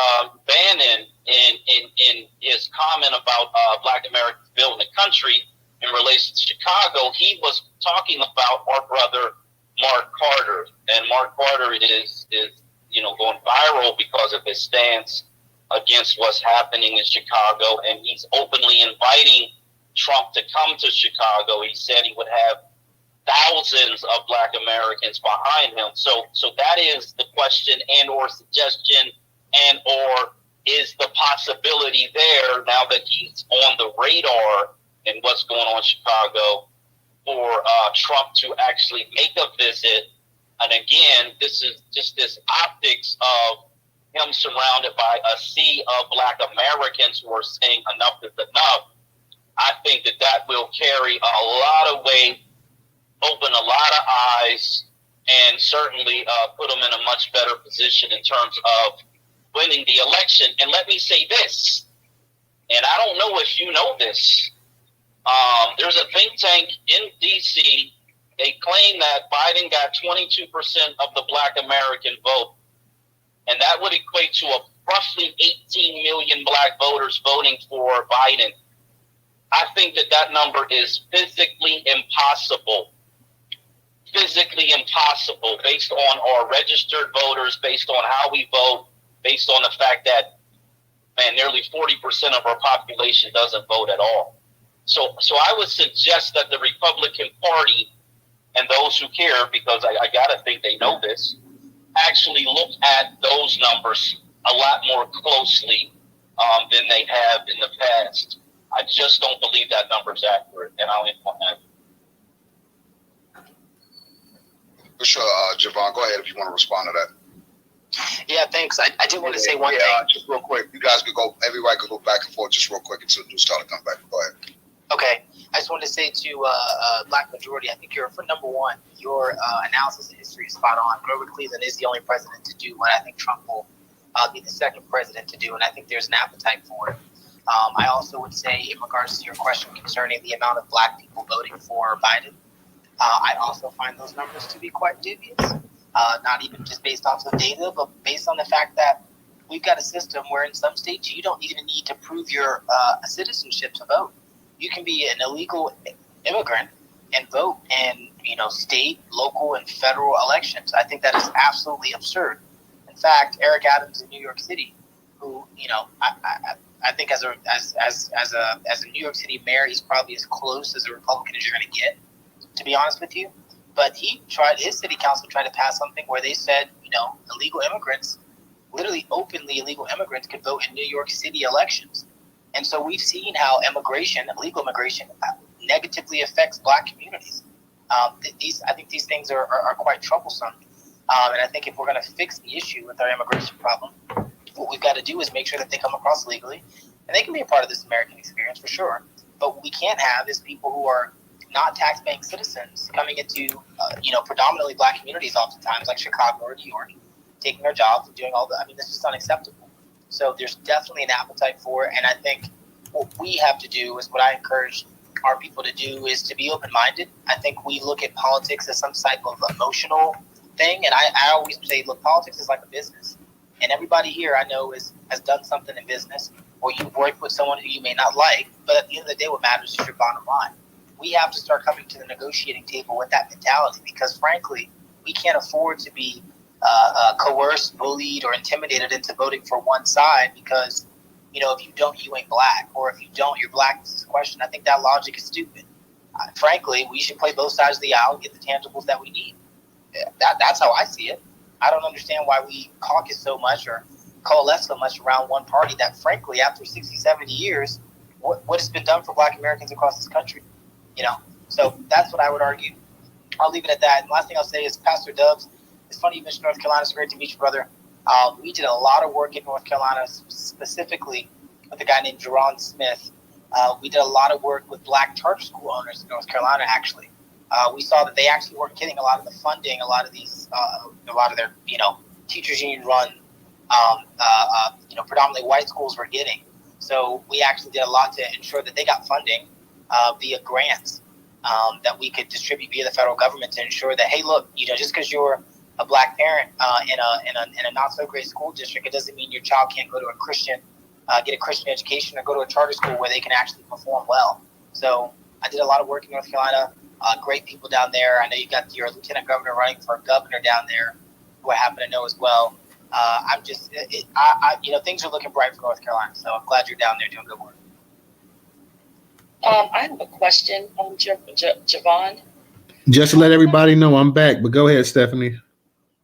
Bannon in his comment about Black Americans building the country in relation to Chicago, he was talking about our brother Mark Carter. And Mark Carter is going viral because of his stance against what's happening in Chicago, and he's openly inviting Trump to come to Chicago. He said he would have thousands of Black Americans behind him. So that is the question and or suggestion and or is the possibility there, now that he's on the radar and what's going on in Chicago, for Trump to actually make a visit. And again, this is just this optics of him surrounded by a sea of Black Americans who are saying enough is enough. I think that will carry a lot of weight, open a lot of eyes, and certainly put them in a much better position in terms of winning the election. And let me say this, and I don't know if you know this, there's a think tank in D.C. They claim that Biden got 22% of the Black American vote, and that would equate to roughly 18 million Black voters voting for Biden. I think that number is physically impossible based on our registered voters, based on how we vote, based on the fact that, nearly 40% of our population doesn't vote at all. So I would suggest that the Republican Party and those who care, because I got to think they know this, actually look at those numbers a lot more closely than they have in the past. I just don't believe that number is accurate, and I'll end on that. For sure, Javon, go ahead if you want to respond to that. Yeah, thanks. I did want to say one thing. Just real quick. You guys could go, everybody could go back and forth just real quick until Newstoter come back. Go ahead. Okay. I just wanted to say to Black Majority, I think for number one, your analysis of history is spot on. Grover Cleveland is the only president to do what I think Trump will be the second president to do, and I think there's an appetite for it. I also would say, in regards to your question concerning the amount of Black people voting for Biden, I also find those numbers to be quite dubious. Not even just based off of data, but based on the fact that we've got a system where in some states you don't even need to prove your citizenship to vote. You can be an illegal immigrant and vote in, state, local, and federal elections. I think that is absolutely absurd. In fact, Eric Adams in New York City, who, I think as a New York City mayor, he's probably as close as a Republican as you're going to get, to be honest with you. But his city council tried to pass something where they said, illegal immigrants, literally openly illegal immigrants, could vote in New York City elections. And so we've seen how illegal immigration, negatively affects Black communities. I think these things are quite troublesome. And I think if we're going to fix the issue with our immigration problem, what we've got to do is make sure that they come across legally. And they can be a part of this American experience for sure. But what we can't have is people who are not tax-paying citizens coming into, predominantly Black communities oftentimes, like Chicago or New York, taking their jobs and doing all that. I mean, this is unacceptable. So there's definitely an appetite for it. And I think what we have to do is what I encourage our people to do is to be open-minded. I think we look at politics as some type of emotional thing. And I always say, look, politics is like a business. And everybody here I know has done something in business, or you've worked with someone who you may not like. But at the end of the day, what matters is your bottom line. We have to start coming to the negotiating table with that mentality because, frankly, we can't afford to be coerced, bullied, or intimidated into voting for one side because, if you don't, you ain't Black, or if you don't, you're Black. This is a question. I think that logic is stupid. Frankly, we should play both sides of the aisle and get the tangibles that we need. That's how I see it. I don't understand why we caucus so much or coalesce so much around one party that, frankly, after 60, 70 years, what has been done for Black Americans across this country? So that's what I would argue. I'll leave it at that. And last thing I'll say is, Pastor Dubs, it's funny you mentioned North Carolina. It's great to meet you, brother. We did a lot of work in North Carolina, specifically with a guy named Jerron Smith. We did a lot of work with Black charter school owners in North Carolina, actually. We saw that they actually weren't getting a lot of the funding, a lot of their, teachers union run, predominantly white schools were getting. So we actually did a lot to ensure that they got funding via grants that we could distribute via the federal government to ensure that, hey, look, just because you're a Black parent in a not so great school district, it doesn't mean your child can't go to a Christian, get a Christian education, or go to a charter school where they can actually perform well. So I did a lot of work in North Carolina. Great people down there. I know you got your lieutenant governor running for governor down there, who I happen to know as well. Things are looking bright for North Carolina. So I'm glad you're down there doing good work. I have a question, Javon. Just to let everybody know, I'm back. But go ahead, Stephanie.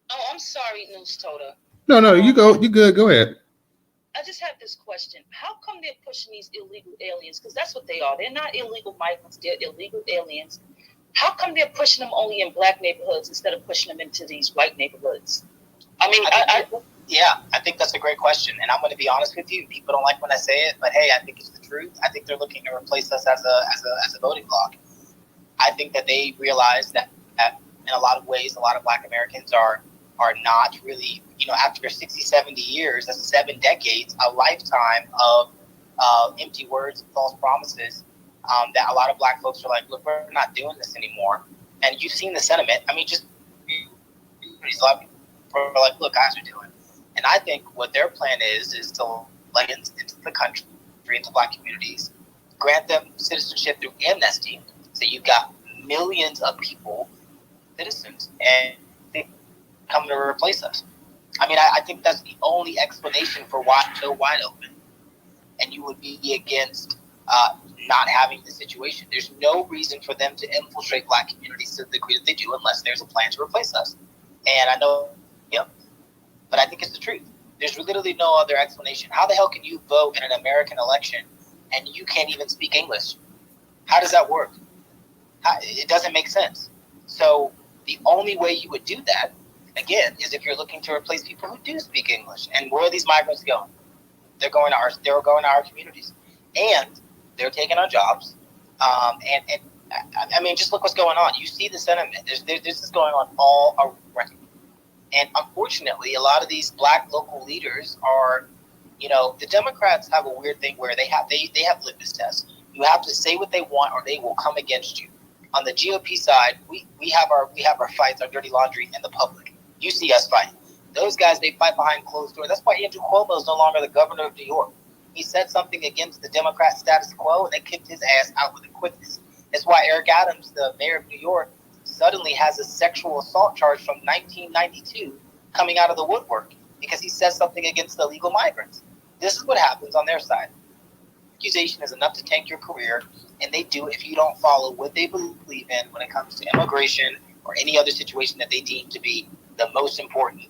Oh, I'm sorry, Newstoter. No, you go. You good? Go ahead. I just have this question. How come they're pushing these illegal aliens? Because that's what they are. They're not illegal migrants. They're illegal aliens. How come they're pushing them only in Black neighborhoods instead of pushing them into these white neighborhoods? I mean, I think that's a great question. And I'm going to be honest with you. People don't like when I say it, but hey, I think it's the truth. I think they're looking to replace us as a voting bloc. I think that they realize that in a lot of ways, a lot of Black Americans are not really, after 60, 70 years, that's 7 decades, a lifetime of empty words and false promises, that a lot of Black folks are like, look, we're not doing this anymore. And you've seen the sentiment. I mean, just a lot of people are like, look, guys are doing. And I think what their plan is to let into the country, into Black communities, grant them citizenship through amnesty. So you've got millions of people, citizens, and they come to replace us. I mean, I think that's the only explanation for why it's so wide open. And you would be against not having the situation. There's no reason for them to infiltrate black communities to the degree that they do unless there's a plan to replace us. And I know, yep, but I think it's the truth. There's literally no other explanation. How the hell can you vote in an American election and you can't even speak English? How does that work? It doesn't make sense. So the only way you would do that, again, is if you're looking to replace people who do speak English. And where are these migrants going? They're going to our communities, and they're taking our jobs. And I mean, just look what's going on. You see the sentiment. There's this going on all around. And unfortunately, a lot of these black local leaders are, the Democrats have a weird thing where they have litmus tests. You have to say what they want, or they will come against you. On the GOP side, we have our fights, our dirty laundry in the public. You see us fight. Those guys, they fight behind closed doors. That's why Andrew Cuomo is no longer the governor of New York. He said something against the Democrat status quo, and they kicked his ass out with the quickness. That's why Eric Adams, the mayor of New York, suddenly has a sexual assault charge from 1992 coming out of the woodwork because he says something against illegal migrants. This is what happens on their side. Accusation is enough to tank your career, and they do if you don't follow what they believe in when it comes to immigration or any other situation that they deem to be the most important,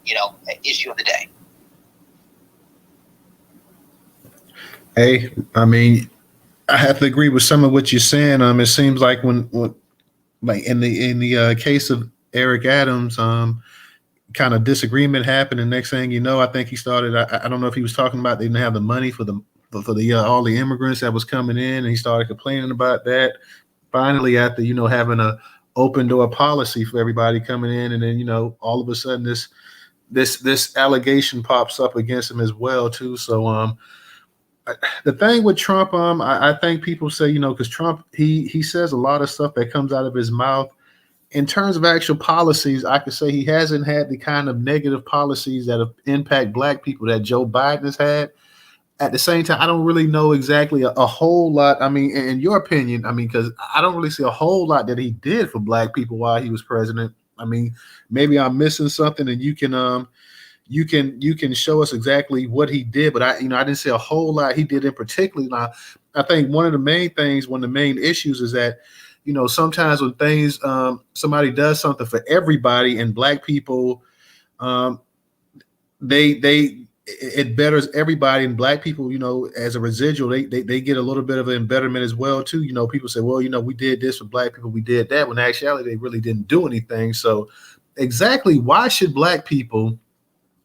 issue of the day. Hey, I mean, I have to agree with some of what you're saying. It seems like when like in the case of Eric Adams, kind of disagreement happened, and next thing you know, I think he started. I don't know if he was talking about they didn't have the money for the all the immigrants that was coming in, and he started complaining about that. Finally, after having a open door policy for everybody coming in, and then all of a sudden this allegation pops up against him as well too. So the thing with Trump, I think people say because Trump he says a lot of stuff that comes out of his mouth. In terms of actual policies, I could say he hasn't had the kind of negative policies that have impact black people that Joe Biden has had. At the same time, I don't really know exactly a whole lot. I mean, in your opinion, because I don't really see a whole lot that he did for black people while he was president. I mean, maybe I'm missing something, and you can show us exactly what he did. But I didn't see a whole lot he did in particular. Now, I think one of the main issues is that sometimes when things somebody does something for everybody and black people, it betters everybody, and black people, as a residual, they get a little bit of an betterment as well too. People say, well, we did this for black people, we did that, when actually they really didn't do anything. So exactly why should black people,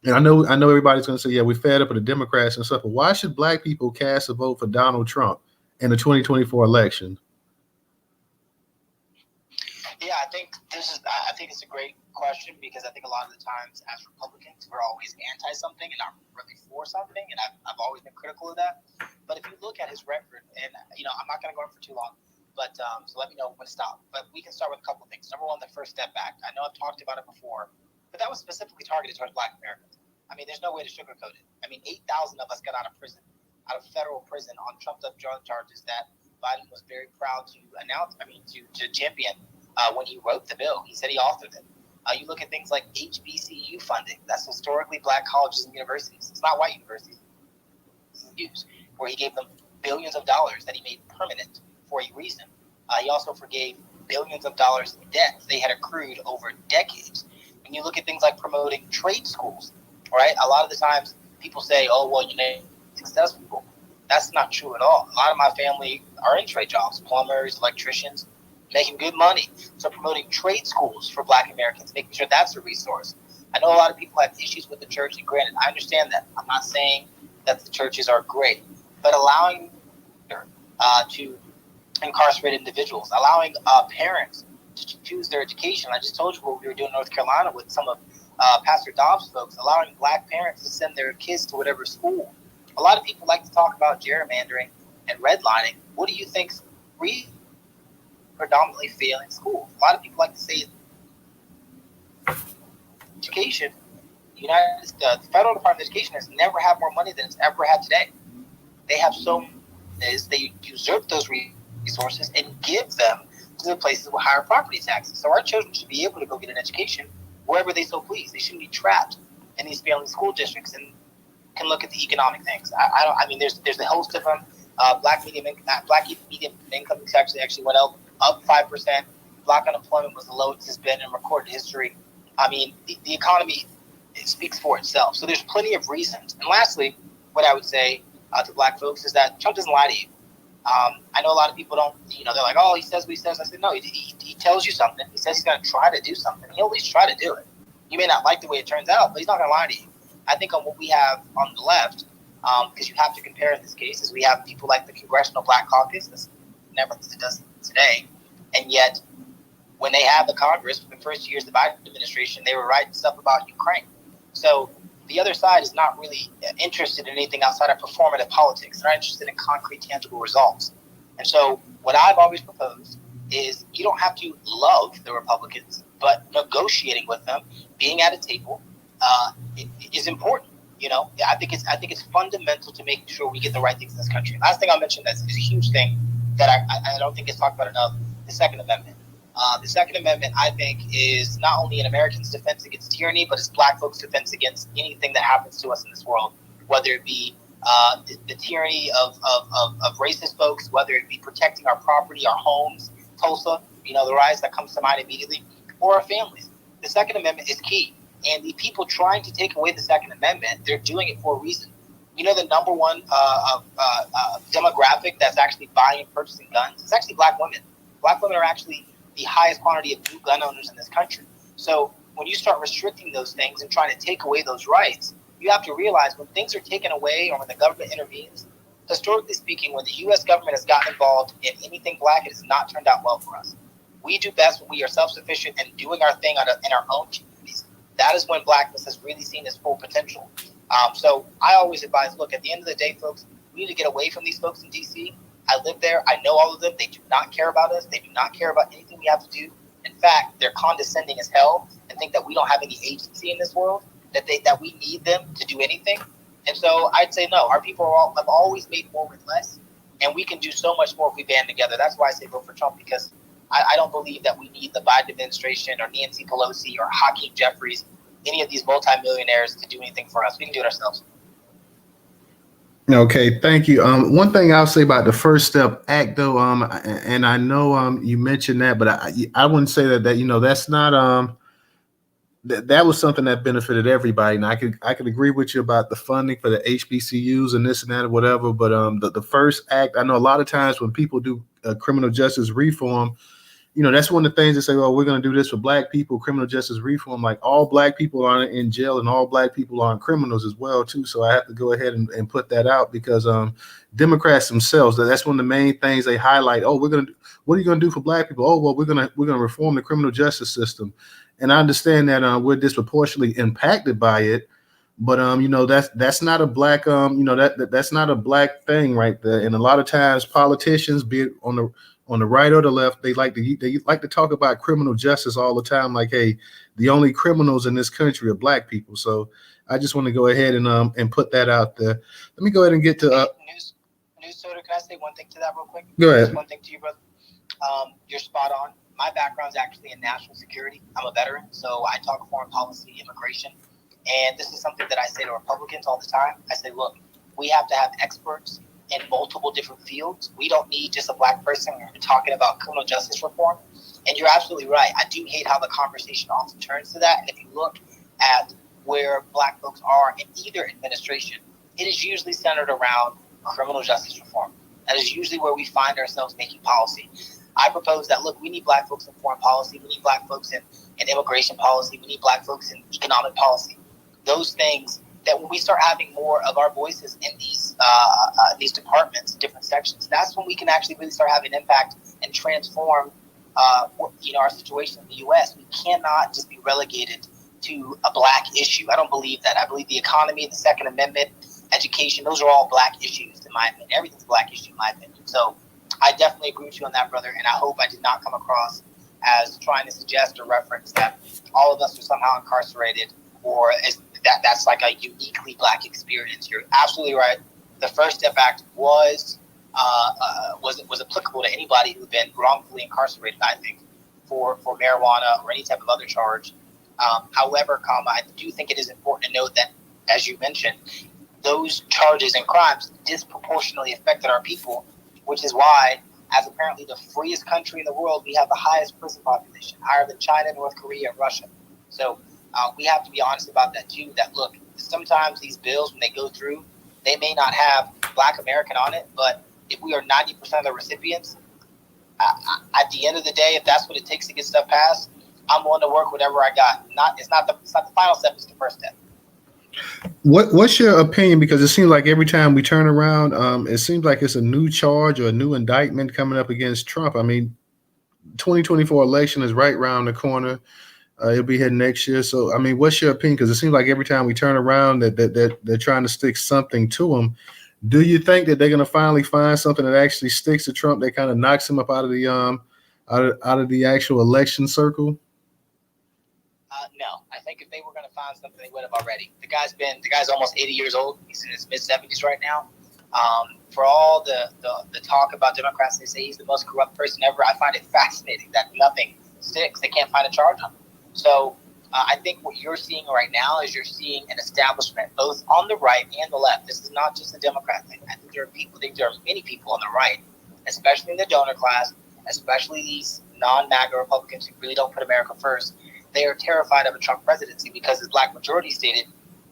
and I know everybody's going to say, yeah, we're fed up with the Democrats and stuff, but why should black people cast a vote for Donald Trump in the 2024 election? Yeah, I think it's a great question, because I think a lot of the times as Republicans we're always anti something and not really for something, and I've always been critical of that. But if you look at his record, and I'm not going to go on for too long, but so let me know when to stop. But we can start with a couple of things. Number one, the First Step Act. I know I've talked about it before, but that was specifically targeted towards black Americans. I mean, there's no way to sugarcoat it. I mean, 8,000 of us got out of federal prison on trumped up drug charges that Biden was very proud to announce. To champion. When he wrote the bill, he said he authored it. You look at things like HBCU funding. That's historically black colleges and universities. It's not white universities. Where he gave them billions of dollars that he made permanent for a reason. He also forgave billions of dollars in debt they had accrued over decades. When you look at things like promoting trade schools, right? A lot of the times people say, oh, well, successful. That's not true at all. A lot of my family are in trade jobs, plumbers, electricians, making good money. So promoting trade schools for black Americans, making sure that's a resource. I know a lot of people have issues with the church, and granted, I understand that. I'm not saying that the churches are great, but allowing to incarcerate individuals, allowing parents to choose their education. I just told you what we were doing in North Carolina with some of Pastor Dobbs' folks, allowing black parents to send their kids to whatever school. A lot of people like to talk about gerrymandering and redlining. What do you think predominantly failing schools? A lot of people like to say education. The federal Department of Education has never had more money than it's ever had today. They have they usurp those resources and give them to the places with higher property taxes. So our children should be able to go get an education wherever they so please. They shouldn't be trapped in these failing school districts and can look at the economic things. There's a host of them. Black medium income actually went up 5%. Black unemployment was the lowest it's been in recorded history. I mean, the economy, it speaks for itself. So there's plenty of reasons. And lastly, what I would say to black folks is that Trump doesn't lie to you. I know a lot of people don't, they're like, oh, he says what he says. I said, no, he tells you something. He says he's going to try to do something. He'll at least try to do it. You may not like the way it turns out, but he's not going to lie to you. I think on what we have on the left, because you have to compare in this case, is we have people like the Congressional Black Caucus, that's never as it does today, and yet when they had the Congress for the first years of the Biden administration, they were writing stuff about Ukraine. So the other side is not really interested in anything outside of performative politics. They're not interested in concrete, tangible results. And so what I've always proposed is you don't have to love the Republicans, but negotiating with them, being at a table, is important. I think it's fundamental to making sure we get the right things in this country. Last thing I'll mention is a huge thing that I don't think is talked about enough: the Second Amendment. The Second Amendment, I think, is not only an American's defense against tyranny, but it's black folks' defense against anything that happens to us in this world, whether it be the tyranny of racist folks, whether it be protecting our property, our homes, Tulsa, the rise that comes to mind immediately, or our families. The Second Amendment is key. And the people trying to take away the Second Amendment, they're doing it for a reason. The number one demographic that's actually buying and purchasing guns is actually black women. Black women are actually the highest quantity of new gun owners in this country. So when you start restricting those things and trying to take away those rights, you have to realize when things are taken away or when the government intervenes, historically speaking, when the U.S. government has gotten involved in anything black, it has not turned out well for us. We do best when we are self-sufficient and doing our thing in our own communities. That is when blackness has really seen its full potential. So I always advise, look, at the end of the day, folks, we need to get away from these folks in D.C. I live there. I know all of them. They do not care about us. They do not care about anything we have to do. In fact, they're condescending as hell and think that we don't have any agency in this world, that we need them to do anything. And so I'd say no. Our people have always made more with less, and we can do so much more if we band together. That's why I say vote for Trump, because I don't believe that we need the Biden administration or Nancy Pelosi or Hakeem Jeffries, any of these multimillionaires, to do anything for us. We can do it ourselves. Okay, thank you. One thing I'll say about the First Step Act, though, and I know you mentioned that, but I wouldn't say that that's not that was something that benefited everybody. And I could agree with you about the funding for the HBCUs and this and that or whatever. But the First Act, I know a lot of times when people do criminal justice reform, that's one of the things they say, well, we're going to do this for black people, criminal justice reform. Like, all black people aren't in jail and all black people aren't criminals as well, too. So I have to go ahead and put that out, because Democrats themselves, that's one of the main things they highlight. Oh, what are you going to do for black people? Oh, well, we're going to reform the criminal justice system. And I understand that we're disproportionately impacted by it. But that's not a black that's not a black thing right there. And a lot of times politicians, be it on the right or the left, they like to talk about criminal justice all the time. Like, hey, the only criminals in this country are black people. So I just want to go ahead and put that out there. Let me go ahead and get to Newstoter. Can I say one thing to that real quick? Go ahead. Just one thing to you, brother. You're spot on. My background is actually in national security. I'm a veteran, so I talk foreign policy, immigration, and this is something that I say to Republicans all the time. I say, look, we have to have experts in multiple different fields. We don't need just a black person talking about criminal justice reform. And you're absolutely right. I do hate how the conversation often turns to that. And if you look at where black folks are in either administration, it is usually centered around criminal justice reform. That is usually where we find ourselves making policy. I propose that, look, we need black folks in foreign policy. We need black folks in immigration policy. We need black folks in economic policy. Those things that when we start having more of our voices in these departments, different sections, that's when we can actually really start having impact and transform our situation in the U.S. We cannot just be relegated to a black issue. I don't believe that. I believe the economy, the Second Amendment, education, those are all black issues in my opinion. Everything's a black issue in my opinion. So I definitely agree with you on that, brother, and I hope I did not come across as trying to suggest or reference that all of us are somehow incarcerated, or that's like a uniquely black experience. You're absolutely right. The First Step Act was applicable to anybody who'd been wrongfully incarcerated, I think, for marijuana or any type of other charge. However, I do think it is important to note that, as you mentioned, those charges and crimes disproportionately affected our people, which is why, as apparently the freest country in the world, we have the highest prison population, higher than China, North Korea, and Russia. So we have to be honest about that too, that look, sometimes these bills, when they go through, they may not have Black American on it, but if we are 90% of the recipients, at the end of the day, if that's what it takes to get stuff passed, I'm willing to work whatever I got. It's not the final step, it's the first step. What's your opinion? Because it seems like every time we turn around, it seems like it's a new charge or a new indictment coming up against Trump. I mean, 2024 election is right around the corner. It'll be here next year. So, I mean, what's your opinion? Because it seems like every time we turn around, that they're trying to stick something to him. Do you think that they're going to finally find something that actually sticks to Trump that kind of knocks him up out of the out of the actual election circle? No, I think if they were going to find something, they would have already. The guy's almost 80 years old. He's in his mid 70s right now. For all the talk about Democrats, they say he's the most corrupt person ever. I find it fascinating that nothing sticks. They can't find a charge on him. So I think what you're seeing right now is you're seeing an establishment both on the right and the left. This is not just a Democrat thing. I think there are many people on the right, especially in the donor class, especially these non-MAGA Republicans who really don't put America first. They are terrified of a Trump presidency because, as Black majority stated,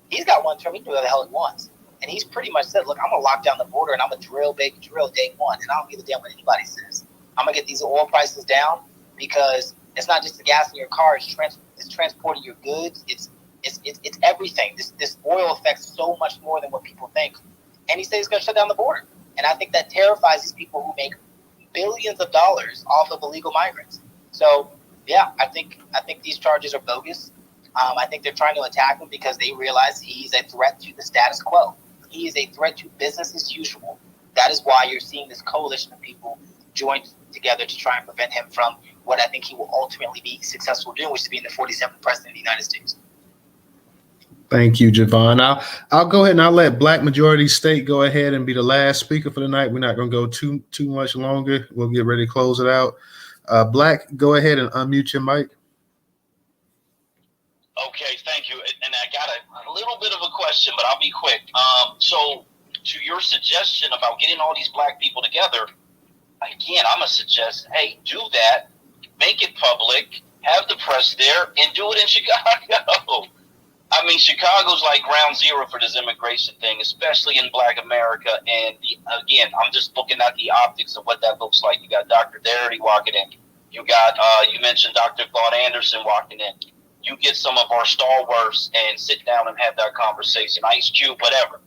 he's got one term. He can do whatever the hell he wants. And he's pretty much said, look, I'm going to lock down the border and I'm going to drill day one. And I don't give a damn what anybody says. I'm going to get these oil prices down because it's not just the gas in your car. It's transporting your goods. It's everything. This oil affects so much more than what people think. And he said he's going to shut down the border. And I think that terrifies these people who make billions of dollars off of illegal migrants. So, yeah, I think these charges are bogus. I think they're trying to attack him because they realize he's a threat to the status quo. He is a threat to business as usual. That is why you're seeing this coalition of people join together to try and prevent him from what I think he will ultimately be successful doing, which is being the 47th president of the United States. Thank you, Javon. I'll go ahead and I'll let Black Majority State go ahead and be the last speaker for the night. We're not going to go too much longer. We'll get ready to close it out. Black, go ahead and unmute your mic. Okay, thank you. And I got a little bit of a question, but I'll be quick. So to your suggestion about getting all these Black people together, again, I'm going to suggest, hey, do that, make it public, have the press there, and do it in Chicago. I mean, Chicago's like ground zero for this immigration thing, especially in Black America. And again, I'm just looking at the optics of what that looks like. You got Dr. Darity walking in. You got, you mentioned Dr. Claude Anderson walking in. You get some of our stalwarts and sit down and have that conversation. Ice Cube, whatever.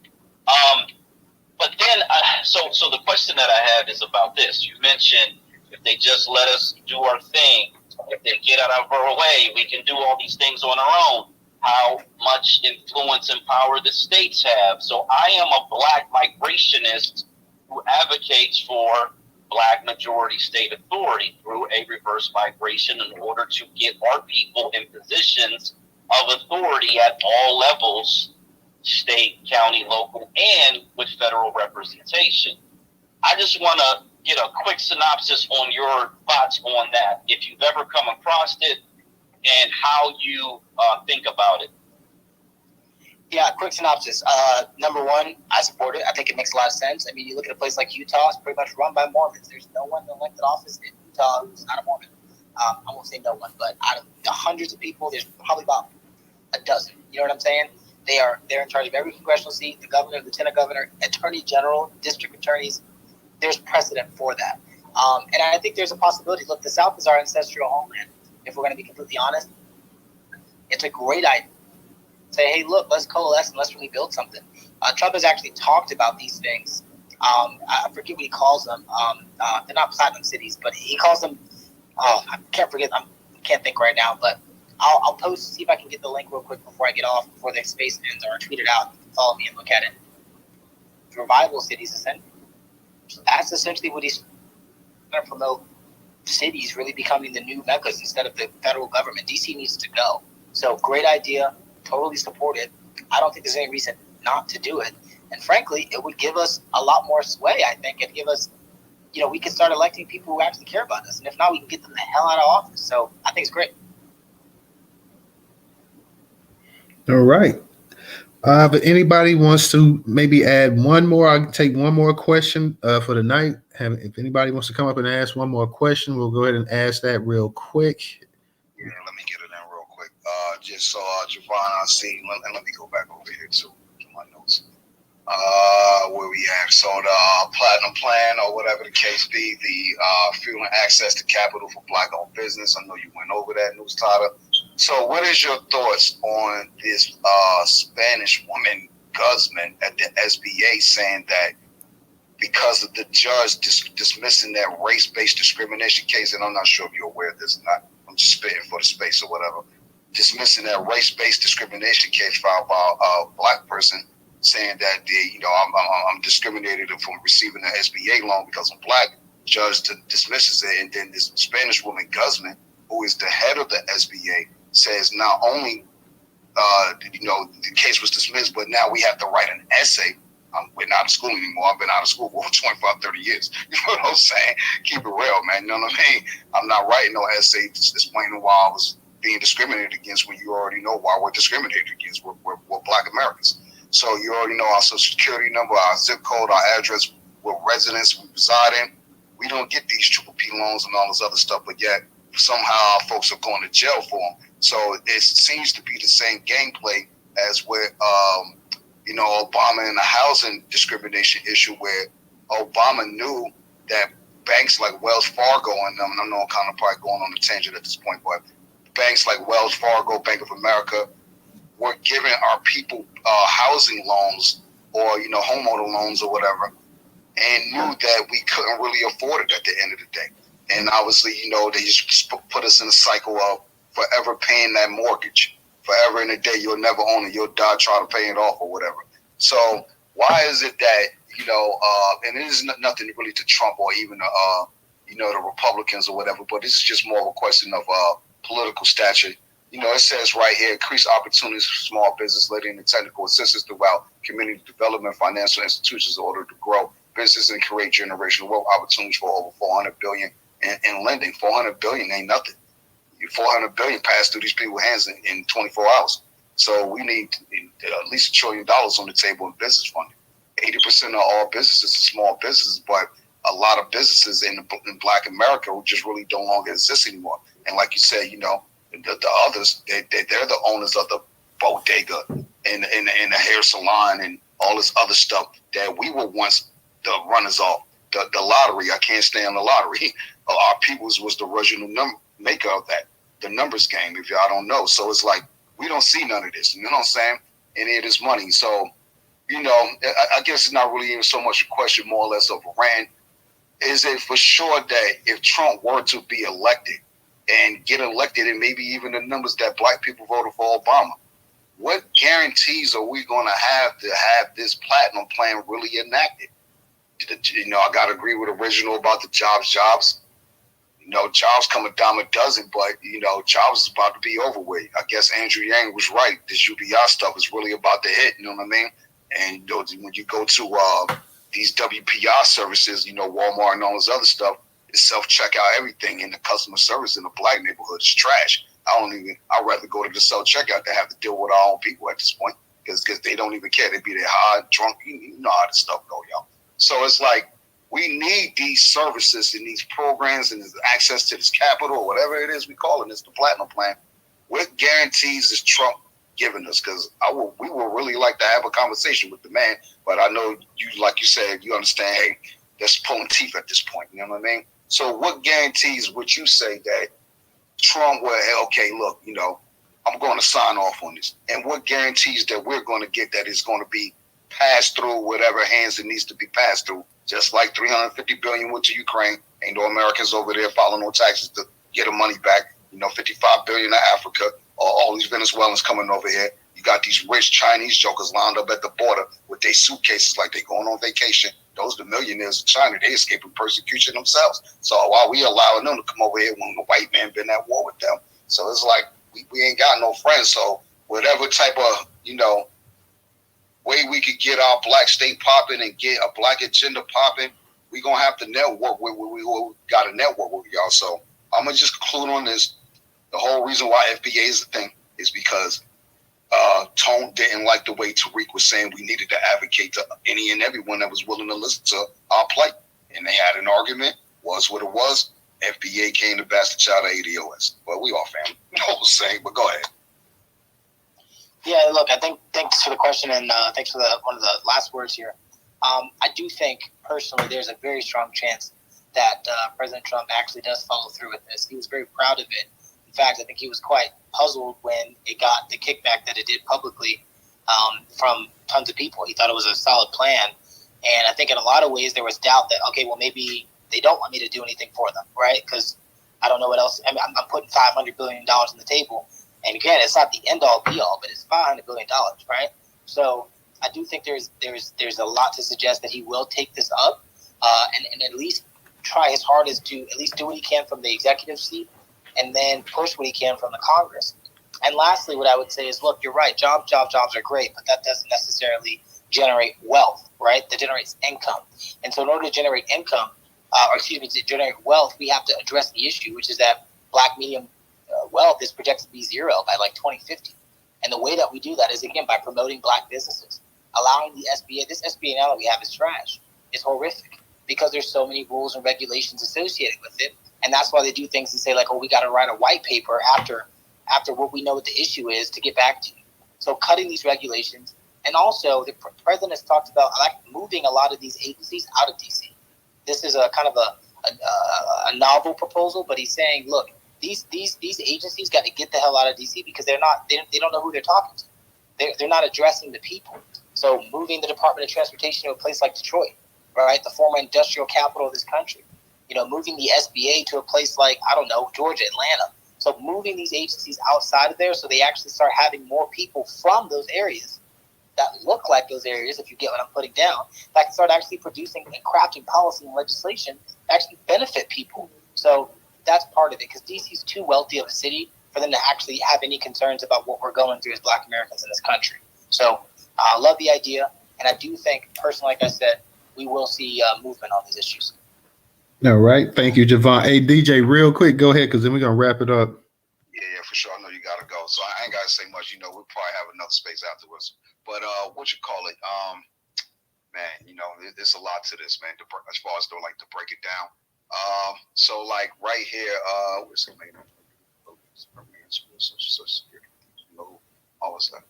But then, so the question that I have is about this. You mentioned if they just let us do our thing, if they get out of our way, we can do all these things on our own. How much influence and power the states have. So I am a Black migrationist who advocates for Black majority state authority through a reverse migration in order to get our people in positions of authority at all levels, state, county, local, and with federal representation. I just want to get a quick synopsis on your thoughts on that, if you've ever come across it, and how you think about it. Yeah, quick synopsis. Number one, I support it. I think it makes a lot of sense. I mean, you look at a place like Utah, it's pretty much run by Mormons. There's no one in elected office in Utah who's not a Mormon. I won't say no one, but out of the hundreds of people, there's probably about a dozen. You know what I'm saying? They're in charge of every congressional seat, the governor, lieutenant governor, attorney general, district attorneys. There's precedent for that. And I think there's a possibility. Look, the South is our ancestral homeland. If we're going to be completely honest, it's a great idea. Say, hey, look, let's coalesce and let's really build something. Trump has actually talked about these things. I forget what he calls them. They're not platinum cities, but he calls them. I can't think right now. But I'll post, see if I can get the link real quick before I get off, before the space ends, or tweet it out. You can follow me and look at it. Revival cities, essentially. That's essentially what he's going to promote. Cities really becoming the new meccas instead of the federal government. DC needs to go. So great idea, totally support it. I don't think there's any reason not to do it. And frankly, it would give us a lot more sway, I think. It'd give us, we could start electing people who actually care about us. And if not, we can get them the hell out of office. So I think it's great. All right. But anybody wants to maybe add one more, I can take one more question for the night. If anybody wants to come up and ask one more question, we'll go ahead and ask that real quick. Yeah, let me get it in real quick. Just so Javon, I see, and let me go back over here to my notes. Where we at? So the platinum plan, or whatever the case be, the fueling access to capital for Black-owned business. I know you went over that, Newstoter. So, what is your thoughts on this Spanish woman, Guzman, at the SBA, saying that because of the judge dismissing that race-based discrimination case, and I'm not sure if you're aware of this or not, I'm just spitting for the space or whatever, dismissing that race-based discrimination case filed by a Black person, saying that I'm discriminated from receiving an SBA loan because I'm Black. Judge dismisses it, and then this Spanish woman, Guzman, who is the head of the SBA, says not only the case was dismissed, but now we have to write an essay. We're not out of school anymore. I've been out of school for 25, 30 years. You know what I'm saying? Keep it real, man. You know what I mean? I'm not writing no essay explaining why I was being discriminated against when you already know why we're discriminated against. We're Black Americans. So you already know our social security number, our zip code, our address, what residence we reside in. We don't get these triple P loans and all this other stuff, but yet somehow our folks are going to jail for them. So it seems to be the same gameplay as with, Obama and the housing discrimination issue, where Obama knew that banks like Wells Fargo, and I know I'm kind of probably going on a tangent at this point, but banks like Wells Fargo, Bank of America, were giving our people housing loans or, homeowner loans or whatever, and knew that we couldn't really afford it at the end of the day. And obviously, they just put us in a cycle of forever paying that mortgage. Forever in a day, you'll never own it. You'll die trying to pay it off or whatever. So why is it that, and it is nothing really to Trump or even, the Republicans or whatever, but this is just more of a question of political stature. It says right here, increase opportunities for small business, leading and technical assistance throughout community development, financial institutions in order to grow business and create generational wealth opportunities for over $400 billion in lending. $400 billion ain't nothing. $400 billion passed through these people's hands in 24 hours. So we need at least $1 trillion on the table in business funding. 80% of all businesses are small businesses, but a lot of businesses in Black America just really don't longer exist anymore. And like you said, the others, they're the owners of the bodega and the hair salon and all this other stuff that we were once the runners off. The lottery, I can't stand the lottery. Our peoples was the original maker of that. The numbers game, if y'all don't know. So it's like, we don't see none of this. You know what I'm saying? Any of this money. So, I guess it's not really even so much a question, more or less, of a rant. Is it for sure that if Trump were to be elected and get elected, and maybe even the numbers that Black people voted for Obama, what guarantees are we going to have this platinum plan really enacted? I got to agree with original about the jobs. Jobs come a dime a dozen, but, jobs is about to be over with. I guess Andrew Yang was right. This UBI stuff is really about to hit, you know what I mean? And when you go to these WPI services, Walmart and all this other stuff, it's self-checkout everything, and the customer service in the Black neighborhood is trash. I'd rather go to the self-checkout than have to deal with our own people at this point, because they don't even care. They be there high, drunk, you know how this stuff go, y'all. So it's like, we need these services and these programs and access to this capital or whatever it is we call it. It's the platinum plan. What guarantees is Trump giving us? Because we would really like to have a conversation with the man, but I know you, like you said, you understand, hey, that's pulling teeth at this point. You know what I mean? So what guarantees would you say that Trump will, hey, okay, look, I'm going to sign off on this? And what guarantees that we're going to get that it's going to be passed through whatever hands it needs to be passed through? Just like $350 billion went to Ukraine, ain't no Americans over there filing no taxes to get the money back. $55 billion to Africa, all these Venezuelans coming over here. You got these rich Chinese jokers lined up at the border with their suitcases like they going on vacation. Those the millionaires in China, they escaping persecution themselves. So while we allowing them to come over here when the white man been at war with them, so it's like we ain't got no friends. So whatever type of way we could get our Black state popping and get a Black agenda popping, we gonna have to network with. We got to network with y'all. So I'm gonna just conclude on this. The whole reason why FBA is a thing is because Tone didn't like the way Tariq was saying we needed to advocate to any and everyone that was willing to listen to our plight. And they had an argument, was what it was. FBA came to bastard child of ADOS. But we all family. You know what I'm saying? But go ahead. Yeah, look, I think thanks for the question and thanks for one of the last words here. I do think personally there's a very strong chance that President Trump actually does follow through with this. He was very proud of it. In fact, I think he was quite puzzled when it got the kickback that it did publicly from tons of people. He thought it was a solid plan. And I think in a lot of ways there was doubt that, okay, well, maybe they don't want me to do anything for them, right? Because I don't know what else. I mean, I'm putting $500 billion on the table. And again, it's not the end-all, be-all, but it's $500 billion, right? So I do think there's a lot to suggest that he will take this up and at least try his hardest to at least do what he can from the executive seat and then push what he can from the Congress. And lastly, what I would say is, look, you're right. Jobs are great, but that doesn't necessarily generate wealth, right? That generates income. And so in order to generate income, to generate wealth, we have to address the issue, which is that black medium wealth is projected to be zero by like 2050. And the way that we do that is, again, by promoting black businesses, allowing the SBA. This SBA now that we have is trash. It's horrific because there's so many rules and regulations associated with it. And that's why they do things and say like, oh, we got to write a white paper after what we know what the issue is to get back to you. So cutting these regulations. And also the president has talked about like moving a lot of these agencies out of DC. This is a kind of a novel proposal, but he's saying, look, these agencies got to get the hell out of DC because they don't know who they're talking to. They're not addressing the people. So moving the Department of Transportation to a place like Detroit, right, the former industrial capital of this country, moving the SBA to a place like, I don't know, Georgia, Atlanta. So moving these agencies outside of there so they actually start having more people from those areas that look like those areas, if you get what I'm putting down, that can start actually producing and crafting policy and legislation that actually benefit people. So that's part of it, because DC is too wealthy of a city for them to actually have any concerns about what we're going through as Black Americans in this country. So I love the idea, and I do think, personally, like I said, we will see movement on these issues. All right. Thank you, Javon. Hey, DJ, real quick, go ahead, because then we're going to wrap it up. Yeah, for sure. I know you got to go. So I ain't got to say much. We'll probably have another space afterwards. But what you call it? Man, there's a lot to this, man, as far as to break it down. So like right here, where's the name? Social Security. All of that.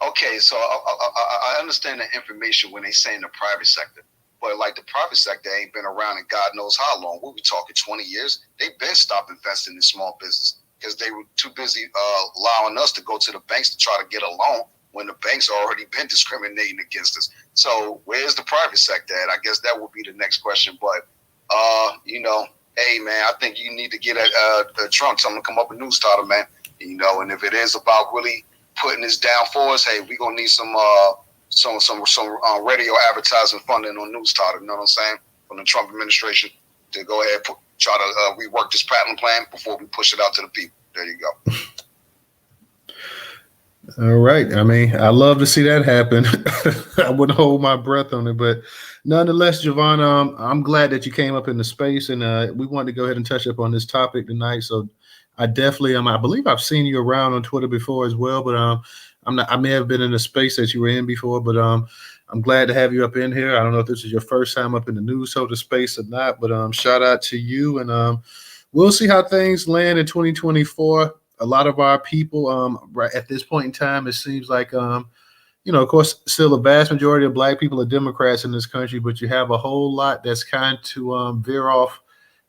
Okay, so I understand the information when they say in the private sector. But like the private sector ain't been around in God knows how long. We'll be talking 20 years. They've been stopped investing in small business because they were too busy allowing us to go to the banks to try to get a loan when the banks already been discriminating against us. So where's the private sector at? I guess that would be the next question. But, hey, man, I think you need to get at Trump, tell him to come up with Newstoter, man. And if it is about really putting this down for us, hey, we're going to need some radio advertising funding on Newstoter, you know what I'm saying, from the Trump administration to go ahead and try to rework this patent plan before we push it out to the people. There you go. All right. I mean, I love to see that happen. I wouldn't hold my breath on it, but nonetheless, Javon, I'm glad that you came up in the space, and we wanted to go ahead and touch up on this topic tonight. So I definitely, I believe I've seen you around on Twitter before as well, but I may have been in a space that you were in before, but I'm glad to have you up in here. I don't know if this is your first time up in the Newstoter space or not, but shout out to you, and we'll see how things land in 2024. A lot of our people, right at this point in time, it seems like, of course, still a vast majority of Black people are Democrats in this country, but you have a whole lot that's kind to veer off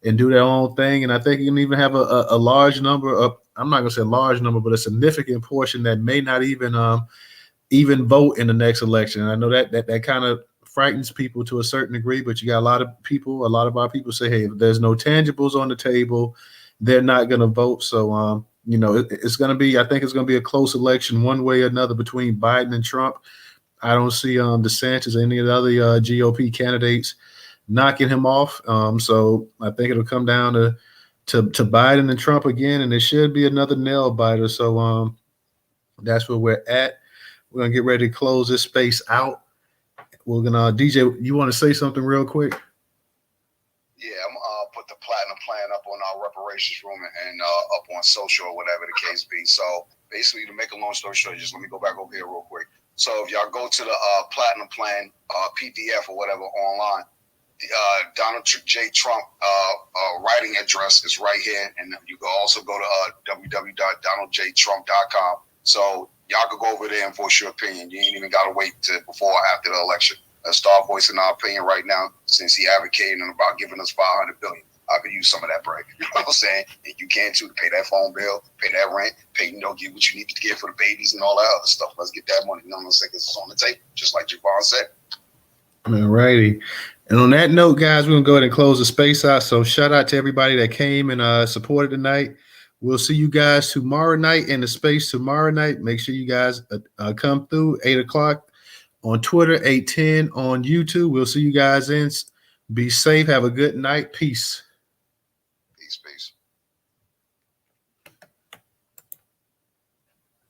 and do their own thing. And I think you can even have a large number of, I'm not going to say a large number, but a significant portion that may not even vote in the next election. And I know that kind of frightens people to a certain degree, but you got a lot of our people say, hey, if there's no tangibles on the table, they're not going to vote. So, it's going to be, I think it's going to be a close election one way or another between Biden and Trump. I don't see DeSantis or any of the other GOP candidates knocking him off. So I think it'll come down to Biden and Trump again, and it should be another nail biter. So that's where we're at. We're going to get ready to close this space out. We're going to, DJ, you want to say something real quick? Yeah, I'm put the platinum plan up on our reparations room and up on social or whatever the case be. So basically, to make a long story short, just let me go back over here real quick. So if y'all go to the platinum plan PDF or whatever online, Donald J. Trump writing address is right here, and you can also go to www.donaldjtrump.com. So y'all could go over there and voice your opinion. You ain't even got to wait to before or after the election. Let's start voicing our opinion right now, since he advocating about giving us $500 billion. I could use some of that bread. You know what I'm saying? And you can too, to pay that phone bill, pay that rent, pay, get what you need to get for the babies and all that other stuff. Let's get that money. You know what I'm saying? It's on the table, just like Javon said. All righty. And on that note, guys, we're going to go ahead and close the space out. So shout out to everybody that came and supported tonight. We'll see you guys tomorrow night in the space tomorrow night. Make sure you guys come through 8 o'clock on Twitter, 8:10 on YouTube. We'll see you guys in. Be safe. Have a good night. Peace.